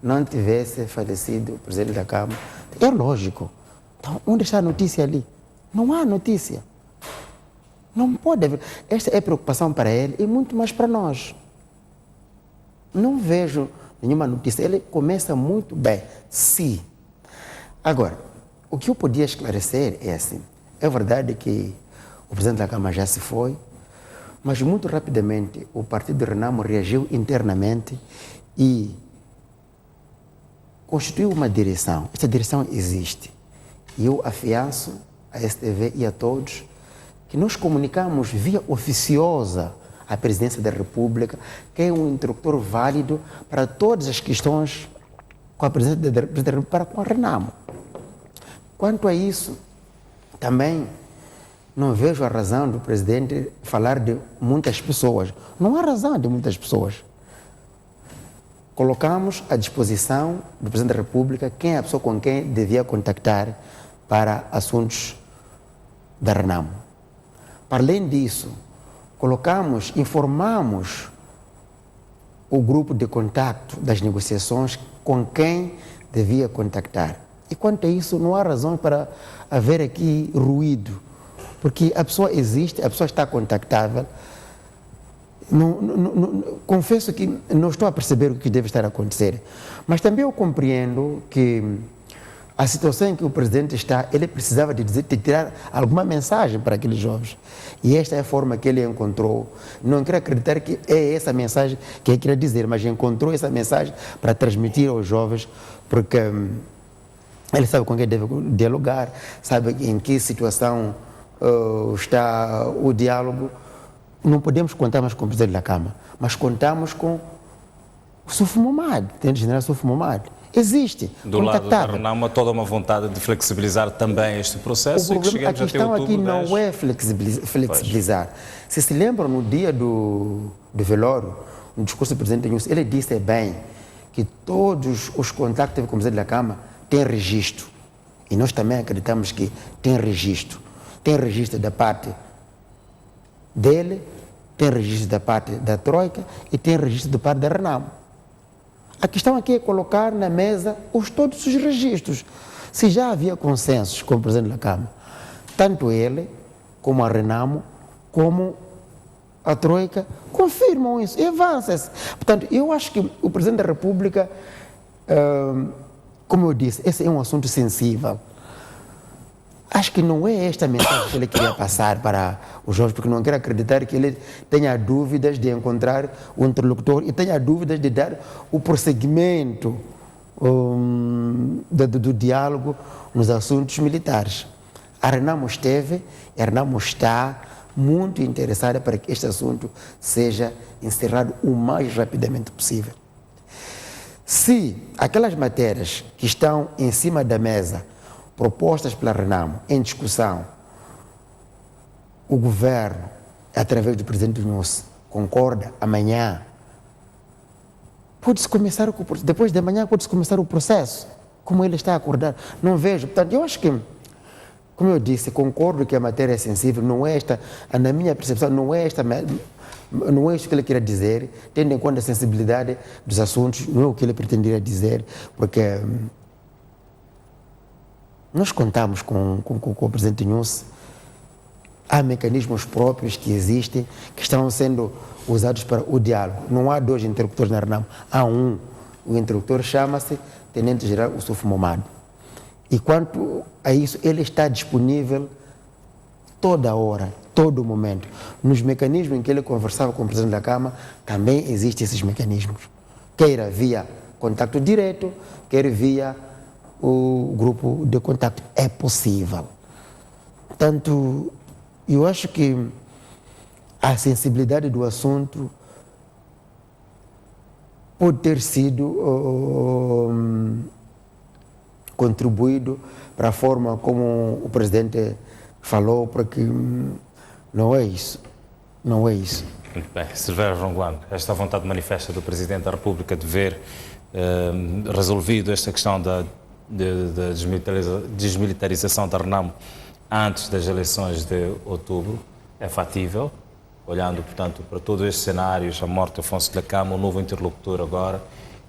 não tivesse falecido o Presidente da Câmara, é lógico. Então, onde está a notícia ali? Não há notícia. Não pode haver. Esta é preocupação para ele e muito mais para nós. Não vejo nenhuma notícia. Ele começa muito bem. Sim. Agora, o que eu podia esclarecer é assim. É verdade que o Presidente da Câmara já se foi, mas muito rapidamente o Partido RENAMO reagiu internamente e constituiu uma direção. Esta direção existe. E eu afianço a STV e a todos que nós comunicamos via oficiosa à Presidência da República, que é um interlocutor válido para todas as questões com a Presidência da República para com a RENAMO. Quanto a isso, também não vejo a razão do Presidente falar de muitas pessoas. Não há razão de muitas pessoas. Colocamos à disposição do Presidente da República quem é a pessoa com quem devia contactar para assuntos da RENAMO. Para além disso, informamos o grupo de contato das negociações com quem devia contactar. E quanto a isso, não há razão para haver aqui ruído, porque a pessoa existe, a pessoa está contactável. Confesso que não estou a perceber o que deve estar a acontecer, mas também eu compreendo que a situação em que o Presidente está, ele precisava de tirar alguma mensagem para aqueles jovens. E esta é a forma que ele encontrou. Não quero acreditar que é essa mensagem que ele queria dizer, mas encontrou essa mensagem para transmitir aos jovens, porque ele sabe com quem deve dialogar, sabe em que situação está o diálogo. Não podemos contar mais com o Presidente da Câmara, mas contamos com o Suf Momad, o General Suf Momad. Existe. Do lado da RENAMO, toda uma vontade de flexibilizar também este processo. O problema, a questão aqui não é flexibilizar. Se lembram, no dia do velório, no discurso do Presidente Inhosse, ele disse bem que todos os contactos com o Presidente da Câmara têm registro. E nós também acreditamos que tem registro. Tem registro da parte dele, tem registro da parte da Troika e tem registro da parte da RENAMO. A questão aqui é colocar na mesa todos os registros. Se já havia consensos com o Presidente da Câmara, tanto ele, como a RENAMO, como a Troika, confirmam isso e avança-se. Portanto, eu acho que o Presidente da República, como eu disse, esse é um assunto sensível. Acho que não é esta a mensagem que ele queria passar para os jovens, porque não quero acreditar que ele tenha dúvidas de encontrar o interlocutor e tenha dúvidas de dar o prosseguimento do diálogo nos assuntos militares. A RENAMO esteve e a RENAMO está muito interessada para que este assunto seja encerrado o mais rapidamente possível. Se aquelas matérias que estão em cima da mesa, propostas pela RENAMO, em discussão, o governo, através do Presidente Inhosse, concorda, amanhã, pode-se começar, depois de amanhã pode-se começar o processo. como ele está a acordar. Não vejo. Portanto, eu acho que, como eu disse, concordo que a matéria é sensível, não é esta, na minha percepção, não é isto que ele queria dizer, tendo em conta a sensibilidade dos assuntos, não é o que ele pretendia dizer, porque nós contamos com o presidente Nhus, há mecanismos próprios que existem, que estão sendo usados para o diálogo. Não há 2 interlocutores na RENAMO, há um. O interlocutor chama-se Tenente-Geral Oussouf Momad. E quanto a isso, ele está disponível toda hora, todo momento. Nos mecanismos em que ele conversava com o presidente da Câmara, também existem esses mecanismos. Queira via contato direto, quer via o grupo de contato. É possível. Portanto, eu acho que a sensibilidade do assunto pode ter sido contribuído para a forma como o presidente falou, porque não é isso. Não é isso. Muito bem. Silvério Ronguano, esta vontade manifesta do Presidente da República de ver resolvido esta questão da desmilitarização da RENAMO antes das eleições de outubro é fatível, olhando, portanto, para todos estes cenários, a morte de Afonso da Cama, o novo interlocutor agora,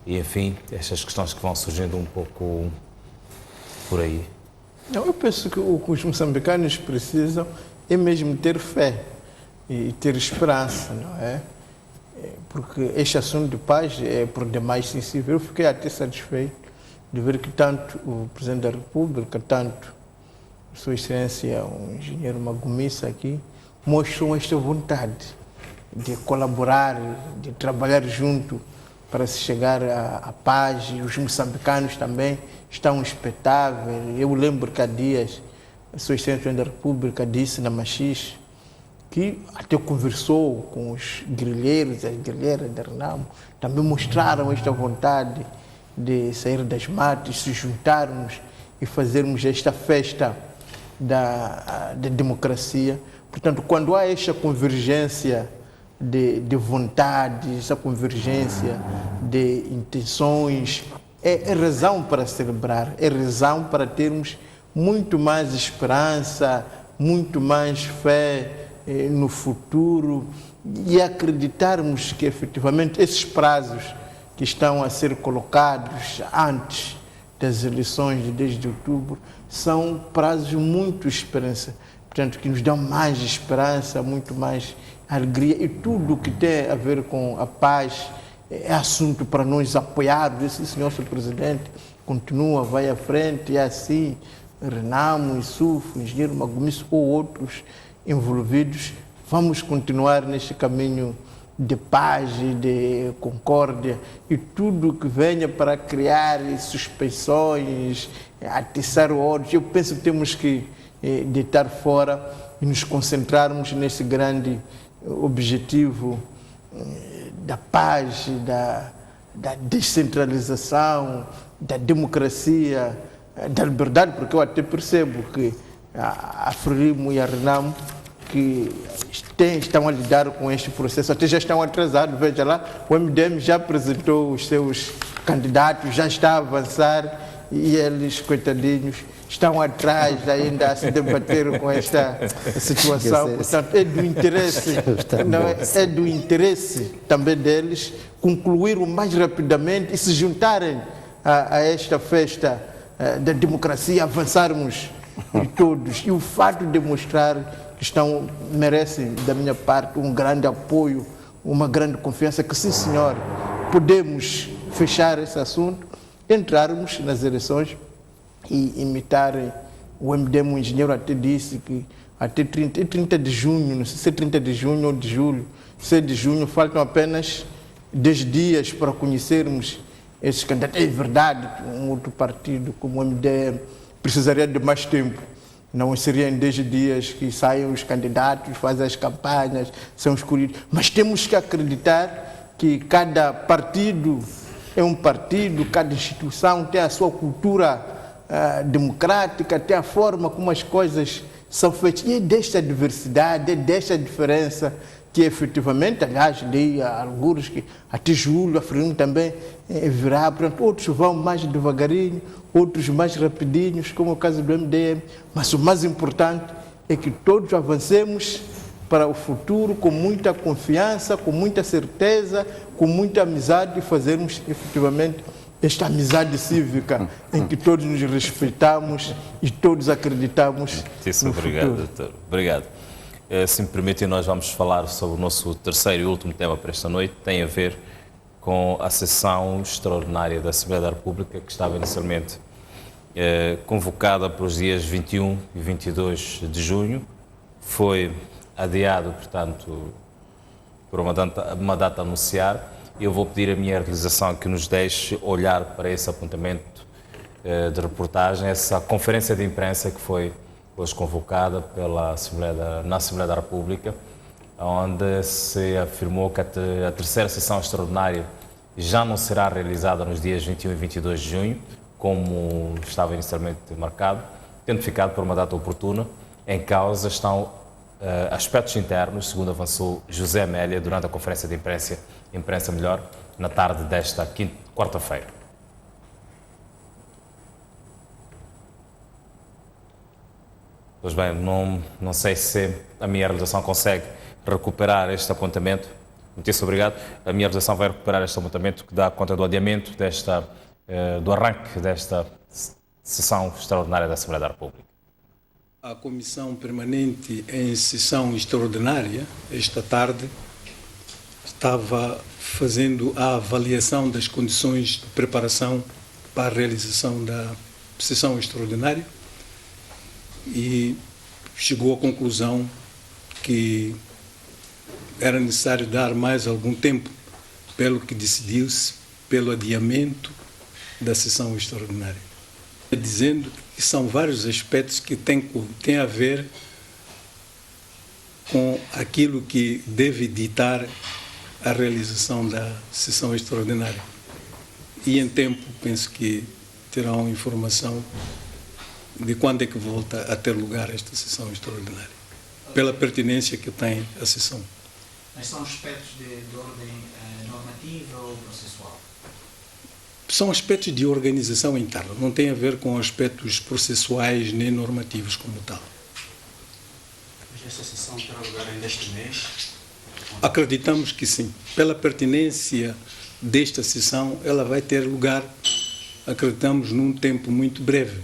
e, enfim, estas questões que vão surgindo um pouco por aí? Não, eu penso que o que os moçambicanos precisam é mesmo ter fé e ter esperança, não é? Porque este assunto de paz é por demais sensível. Eu fiquei até satisfeito de ver que tanto o Presidente da República, tanto Sua Excelência, o engenheiro Magomissa aqui, mostram esta vontade de colaborar, de trabalhar junto para se chegar à paz. E os moçambicanos também estão expectáveis. Eu lembro que há dias a Sua Excelência da República disse na Machis que até conversou com os guerrilheiros, as guerrilheiras da RENAMO, também mostraram esta vontade de sair das matas, se juntarmos e fazermos esta festa da democracia. Portanto, quando há esta convergência de vontade, essa convergência de intenções, é razão para celebrar, é razão para termos muito mais esperança, muito mais fé no futuro e acreditarmos que efetivamente esses prazos que estão a ser colocados antes das eleições de 10 de outubro são prazos muito esperança, portanto, que nos dão mais esperança, muito mais alegria, e tudo o que tem a ver com a paz é assunto para nós apoiarmos. Esse senhor Presidente continua, vai à frente, e assim RENAMO, Oussouf, engenheiro Magomissa ou outros envolvidos, vamos continuar neste caminho de paz e de concórdia, e tudo que venha para criar suspeições, atiçar o ódio, eu penso que temos que deitar fora e nos concentrarmos nesse grande objetivo da paz, da descentralização, da democracia, da liberdade, porque eu até percebo que a FRELIMO e a RENAMO que estão a lidar com este processo, até já estão atrasados. Veja lá, o MDM já apresentou os seus candidatos, já está a avançar, e eles, coitadinhos, estão atrás ainda a se debater com esta situação. Portanto, é do interesse, é do interesse também deles concluir o mais rapidamente e se juntarem a esta festa da democracia, avançarmos de todos. E o fato de mostrar que merece, da minha parte, um grande apoio, uma grande confiança, que sim, senhor, podemos fechar esse assunto, entrarmos nas eleições e imitarem o MDM. O engenheiro até disse que até 30 de junho, não sei se é 30 de junho ou de julho, 6 de junho, faltam apenas 10 dias para conhecermos esses candidatos. É verdade que um outro partido como o MDM precisaria de mais tempo. Não seria em 10 dias que saem os candidatos, fazem as campanhas, são escolhidos. Mas temos que acreditar que cada partido é um partido, cada instituição tem a sua cultura democrática, tem a forma como as coisas são feitas. E é desta diversidade, é desta diferença que efetivamente, aliás, li alguns que até julho, a Frelimo também virá, portanto, outros vão mais devagarinho, outros mais rapidinhos, como o caso do MDM, mas o mais importante é que todos avancemos para o futuro com muita confiança, com muita certeza, com muita amizade e fazermos efetivamente esta amizade cívica em que todos nos respeitamos e todos acreditamos no obrigado, futuro. doutor. Obrigado. Se me permitem, nós vamos falar sobre o nosso terceiro e último tema para esta noite. Tem a ver com a sessão extraordinária da Assembleia da República, que estava inicialmente convocada para os dias 21 e 22 de junho. Foi adiado, portanto, por uma data a anunciar. Eu vou pedir a minha realização que nos deixe olhar para esse apontamento de reportagem, essa conferência de imprensa que foi hoje convocada na Assembleia da República, onde se afirmou que a terceira sessão extraordinária já não será realizada nos dias 21 e 22 de junho, como estava inicialmente marcado, tendo ficado por uma data oportuna. Em causa estão aspectos internos, segundo avançou José Amélia durante a conferência de imprensa melhor, na tarde desta quarta-feira. Pois bem, não sei se a minha realização consegue recuperar este apontamento. Muitíssimo obrigado. A minha realização vai recuperar este apontamento que dá conta do adiamento do arranque desta sessão extraordinária da Assembleia da República. A Comissão Permanente em sessão extraordinária, esta tarde, estava fazendo a avaliação das condições de preparação para a realização da sessão extraordinária e chegou à conclusão que era necessário dar mais algum tempo, pelo que decidiu-se pelo adiamento da sessão extraordinária, dizendo que são vários aspectos que têm a ver com aquilo que deve ditar a realização da sessão extraordinária. E em tempo, penso que terão informação de quando é que volta a ter lugar esta sessão extraordinária, pela pertinência que tem a sessão. Mas são aspectos de ordem normativa ou processual? São aspectos de organização interna, não tem a ver com aspectos processuais nem normativos como tal. Mas esta sessão terá lugar ainda este mês? Acreditamos que sim. Pela pertinência desta sessão, ela vai ter lugar, acreditamos, num tempo muito breve.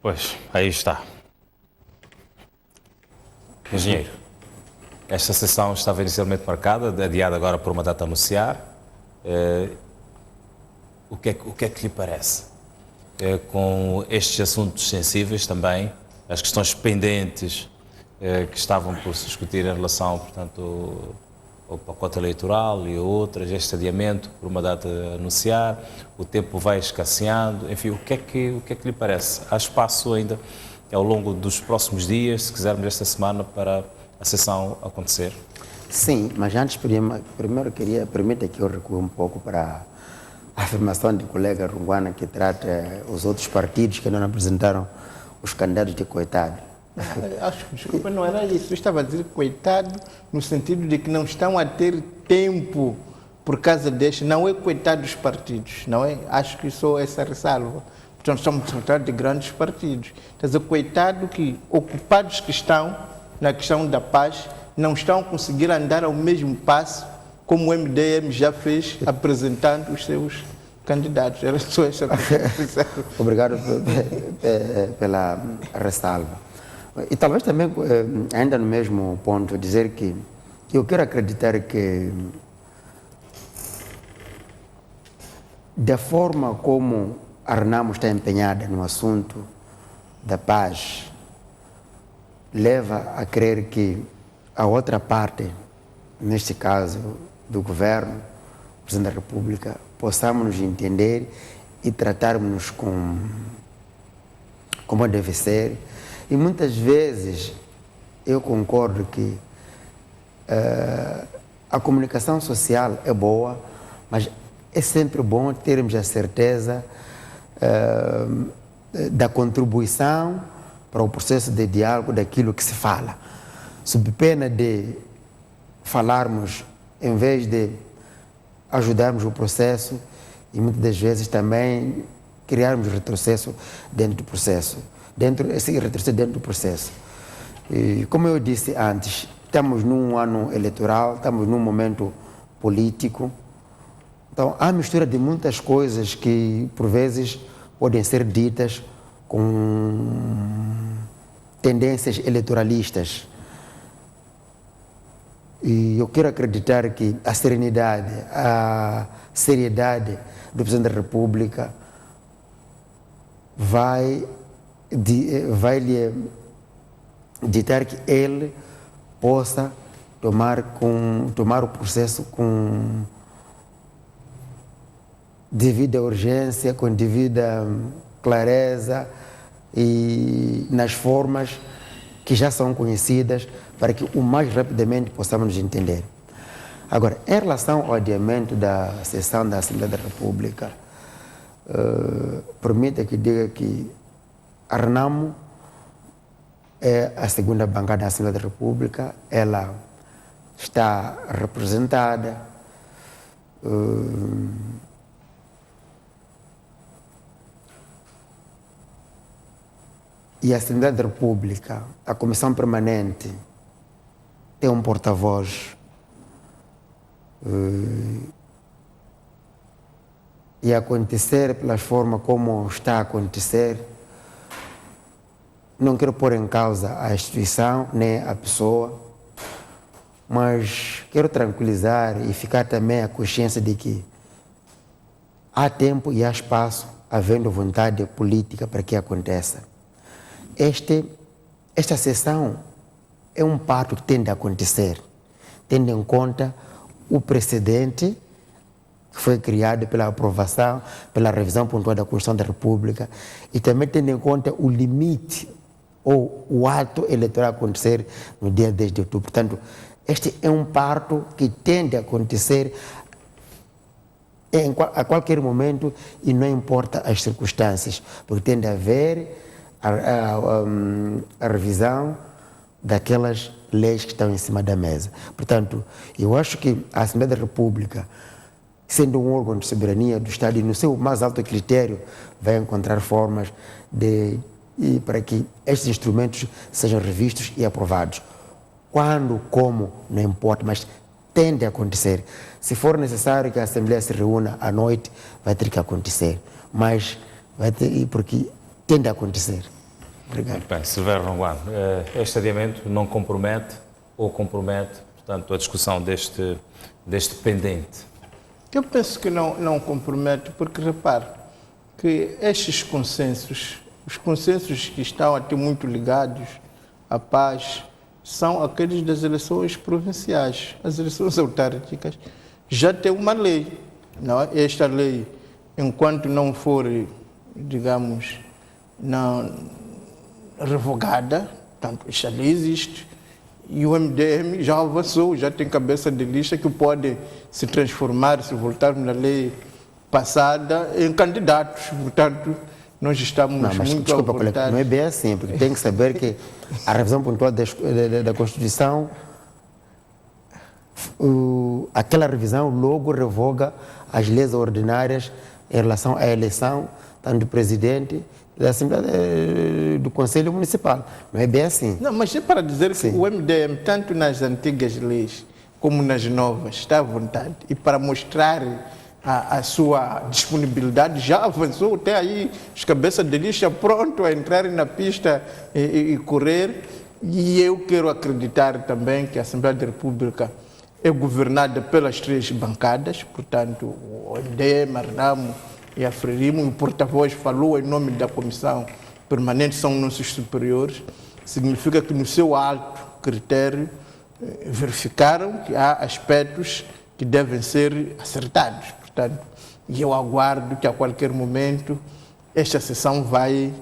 Pois, aí está. Engenheiro, esta sessão estava inicialmente marcada, adiada agora por uma data a anunciar. O que é que lhe parece? Com estes assuntos sensíveis também, as questões pendentes que estavam por se discutir em relação, portanto, ao pacote eleitoral e outras, este adiamento por uma data a anunciar, o tempo vai escasseando, enfim, o que é que lhe parece? Há espaço ainda ao longo dos próximos dias, se quisermos esta semana, para a sessão acontecer? Sim, mas antes, primeiro permita que eu recue um pouco para a afirmação do colega Runguana, que trata os outros partidos que não apresentaram os candidatos de coitado. Acho que, desculpa, não era isso. Eu estava a dizer coitado no sentido de que não estão a ter tempo por causa deste. Não é coitado dos partidos, não é? Acho que só essa ressalva. Portanto, estamos a tratar de grandes partidos. Quer dizer, coitado que ocupados que estão na questão da paz não estão a conseguir andar ao mesmo passo como o MDM já fez, apresentando os seus candidatos. Era só essa coisa. Obrigado pela ressalva. E talvez também, ainda no mesmo ponto, dizer que eu quero acreditar que da forma como a Renamo está empenhada no assunto da paz, leva a crer que a outra parte, neste caso do governo, o Presidente da República, possamos nos entender e tratarmos como deve ser. E muitas vezes eu concordo que a comunicação social é boa, mas é sempre bom termos a certeza da contribuição para o processo de diálogo daquilo que se fala. sob pena de falarmos em vez de ajudarmos o processo e muitas das vezes também criarmos retrocesso dentro do processo, retrocesso dentro do processo. E, como eu disse antes, estamos num ano eleitoral, estamos num momento político, então há mistura de muitas coisas que por vezes podem ser ditas com tendências eleitoralistas. E eu quero acreditar que a serenidade, a seriedade do Presidente da República vai lhe ditar que ele possa tomar o processo com devida urgência, com devida clareza e nas formas que já são conhecidas, para que o mais rapidamente possamos nos entender. Agora, em relação ao adiamento da sessão da Assembleia da República, permita que diga que a RENAMO é a segunda bancada da Assembleia da República, ela está representada, e a Assembleia da República, a Comissão Permanente, tem um porta-voz e acontecer pela forma como está a acontecer, não quero pôr em causa a instituição nem a pessoa, mas quero tranquilizar e ficar também a consciência de que há tempo e há espaço, havendo vontade política para que aconteça. Esta sessão é um passo que tende a acontecer, tendo em conta o precedente que foi criado pela aprovação, pela revisão pontual da Constituição da República e também tendo em conta o limite ou o ato eleitoral acontecer no dia 10 de outubro. Portanto, este é um parto que tende a acontecer a qualquer momento e não importa as circunstâncias, porque tende a haver a revisão daquelas leis que estão em cima da mesa. Portanto, eu acho que a Assembleia da República, sendo um órgão de soberania do Estado e no seu mais alto critério, vai encontrar formas para que estes instrumentos sejam revistos e aprovados. Quando, como, não importa, mas tende a acontecer. Se for necessário que a Assembleia se reúna à noite, vai ter que acontecer. Mas vai ter, porque tende a acontecer. Obrigado. Muito bem, Silvério Ronguano, este adiamento não compromete ou compromete, portanto, a discussão deste pendente? Eu penso que não compromete, porque repare que estes consensos, os consensos que estão até muito ligados à paz, são aqueles das eleições provinciais. As eleições autárquicas já tem uma lei. Não é? Esta lei, enquanto não for, digamos, revogada, portanto, esta lei existe, e o MDM já avançou, já tem cabeça de lista que pode se transformar, se voltarmos na lei passada, em candidatos. Portanto, nós estamos muito desculpa, colega, não é bem assim, porque tem que saber que a revisão pontual da Constituição, aquela revisão logo revoga as leis ordinárias em relação à eleição, tanto do presidente da Assembleia do Conselho Municipal. Não é bem assim. Não, mas é para dizer Sim. que o MDM, tanto nas antigas leis como nas novas, está à vontade. E para mostrar a sua disponibilidade, já avançou até aí, os cabeças de lista pronto a entrarem na pista e correr. E eu quero acreditar também que a Assembleia da República é governada pelas três bancadas, portanto, o MDM, a RENAMO e a FRELIMO, o porta-voz falou em nome da Comissão Permanente, são nossos superiores, significa que no seu alto critério verificaram que há aspectos que devem ser acertados. Portanto, e eu aguardo que a qualquer momento esta sessão vai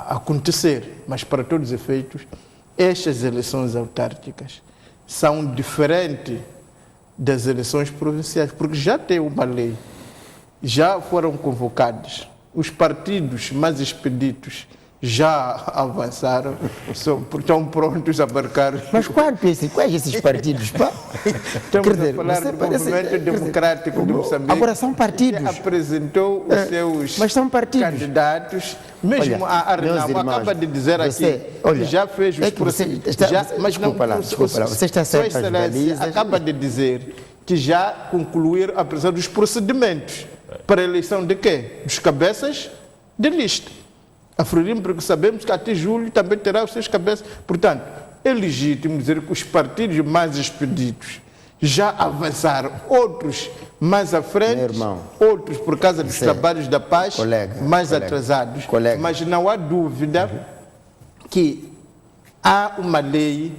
acontecer, mas para todos os efeitos, estas eleições autárquicas são diferentes das eleições provinciais, porque já tem uma lei, já foram convocados os partidos mais expeditos já avançaram, estão prontos a abarcar. Mas quais esses partidos? Pá? Estamos a falar do Movimento Democrático de Moçambique. Agora são partidos. Que apresentou os seus mas são partidos. candidatos. Mesmo Olha, a Arnaldo acaba de dizer que já fez os processos. Mas desculpa lá, você está certo. Sua Excelência acaba de dizer que já concluíram a apresentação dos procedimentos para a eleição de quê? Dos cabeças de lista. Aferimos porque sabemos que até julho também terá os seus cabeças. Portanto, é legítimo dizer que os partidos mais expedidos já avançaram, outros mais à frente, outros por causa dos trabalhos da paz, mais atrasados. Mas não há dúvida que há uma lei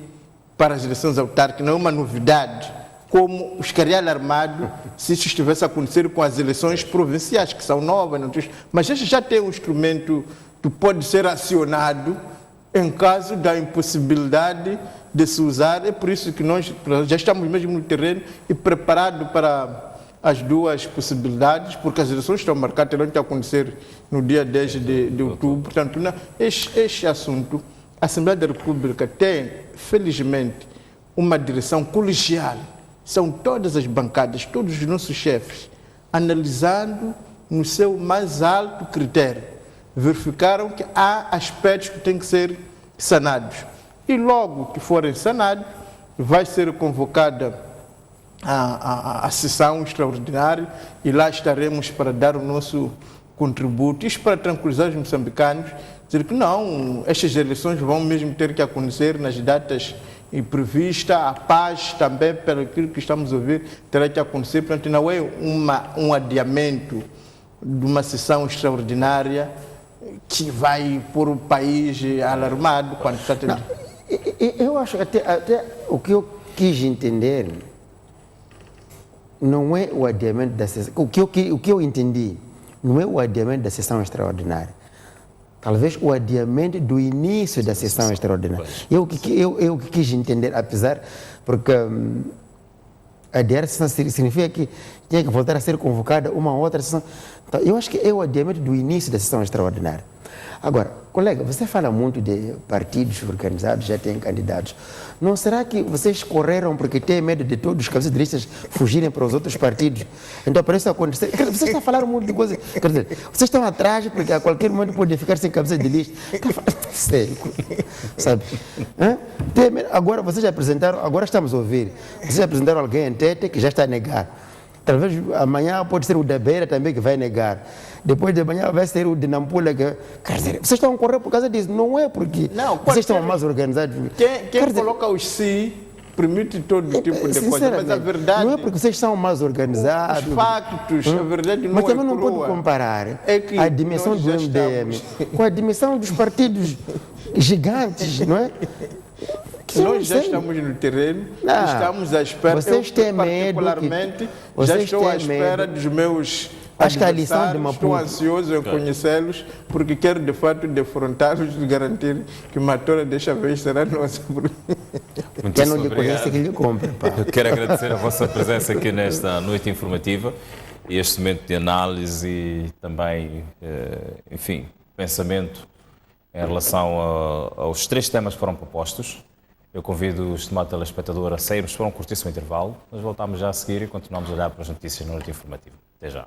para as eleições autárquicas, não é uma novidade, como o escarial armado, se isso estivesse a acontecer com as eleições provinciais, que são novas, mas este já tem um instrumento que pode ser acionado em caso da impossibilidade de se usar. É por isso que nós já estamos mesmo no terreno e preparados para as duas possibilidades, porque as eleições estão marcadas, terão que acontecer no dia 10 de outubro. Portanto, este assunto, a Assembleia da República tem, felizmente, uma direção colegial. São todas as bancadas, todos os nossos chefes, analisando no seu mais alto critério, verificaram que há aspectos que têm que ser sanados. E logo que forem sanados, vai ser convocada a sessão extraordinária e lá estaremos para dar o nosso contributo. Isto para tranquilizar os moçambicanos, dizer que não, estas eleições vão mesmo ter que acontecer nas datas previstas, a paz também, pelo que estamos a ouvir, terá que acontecer. Portanto, não é um adiamento de uma sessão extraordinária que vai pôr o país alarmado quando está tendo... Eu acho que até o que eu quis entender não é o adiamento da sessão. O que eu entendi não é o adiamento da sessão extraordinária. Talvez o adiamento do início da sessão extraordinária. Eu quis entender, apesar, porque adiar a sessão significa que tinha que voltar a ser convocada uma outra sessão. Então, eu acho que é o adiamento do início da sessão extraordinária. Agora, colega, você fala muito de partidos organizados, já têm candidatos. Não será que vocês correram porque têm medo de todos os cabeças de listas fugirem para os outros partidos? Então, para isso acontecer... Vocês estão a falar um monte de coisas. Quer dizer, vocês estão atrás porque a qualquer momento podem ficar sem cabeça de lista. Sério. Sabe? Agora, vocês apresentaram... Agora estamos a ouvir. Vocês apresentaram alguém em Tete que já está a negar. Talvez amanhã pode ser o da Beira também que vai negar. Depois de amanhã vai ser o de Nampula que... Quer dizer, vocês estão a correr por causa disso. Não é porque vocês estão mais organizados. Quem coloca os si permite todo tipo de coisa, mas a verdade... Não é porque vocês são mais organizados. Os factos, a verdade não mas também é não crua. pode comparar a dimensão do MDM com a dimensão dos partidos gigantes, não é? Nós já estamos no terreno, estamos à espera. Vocês têm medo particularmente, já estou à espera dos meus acho que a lição de Maputo... Estou ansioso em conhecê-los, porque quero de fato defrontá-los e garantir que Matola desta vez será nossa. Quem não lhe conhece que lhe compre. Eu quero agradecer a vossa presença aqui nesta noite informativa e este momento de análise e também, enfim, pensamento em relação aos três temas que foram propostos. Eu convido o estimado telespectador a sairmos para um curtíssimo intervalo. Nós voltamos já a seguir e continuamos a olhar para as notícias na noite informativa. Até já.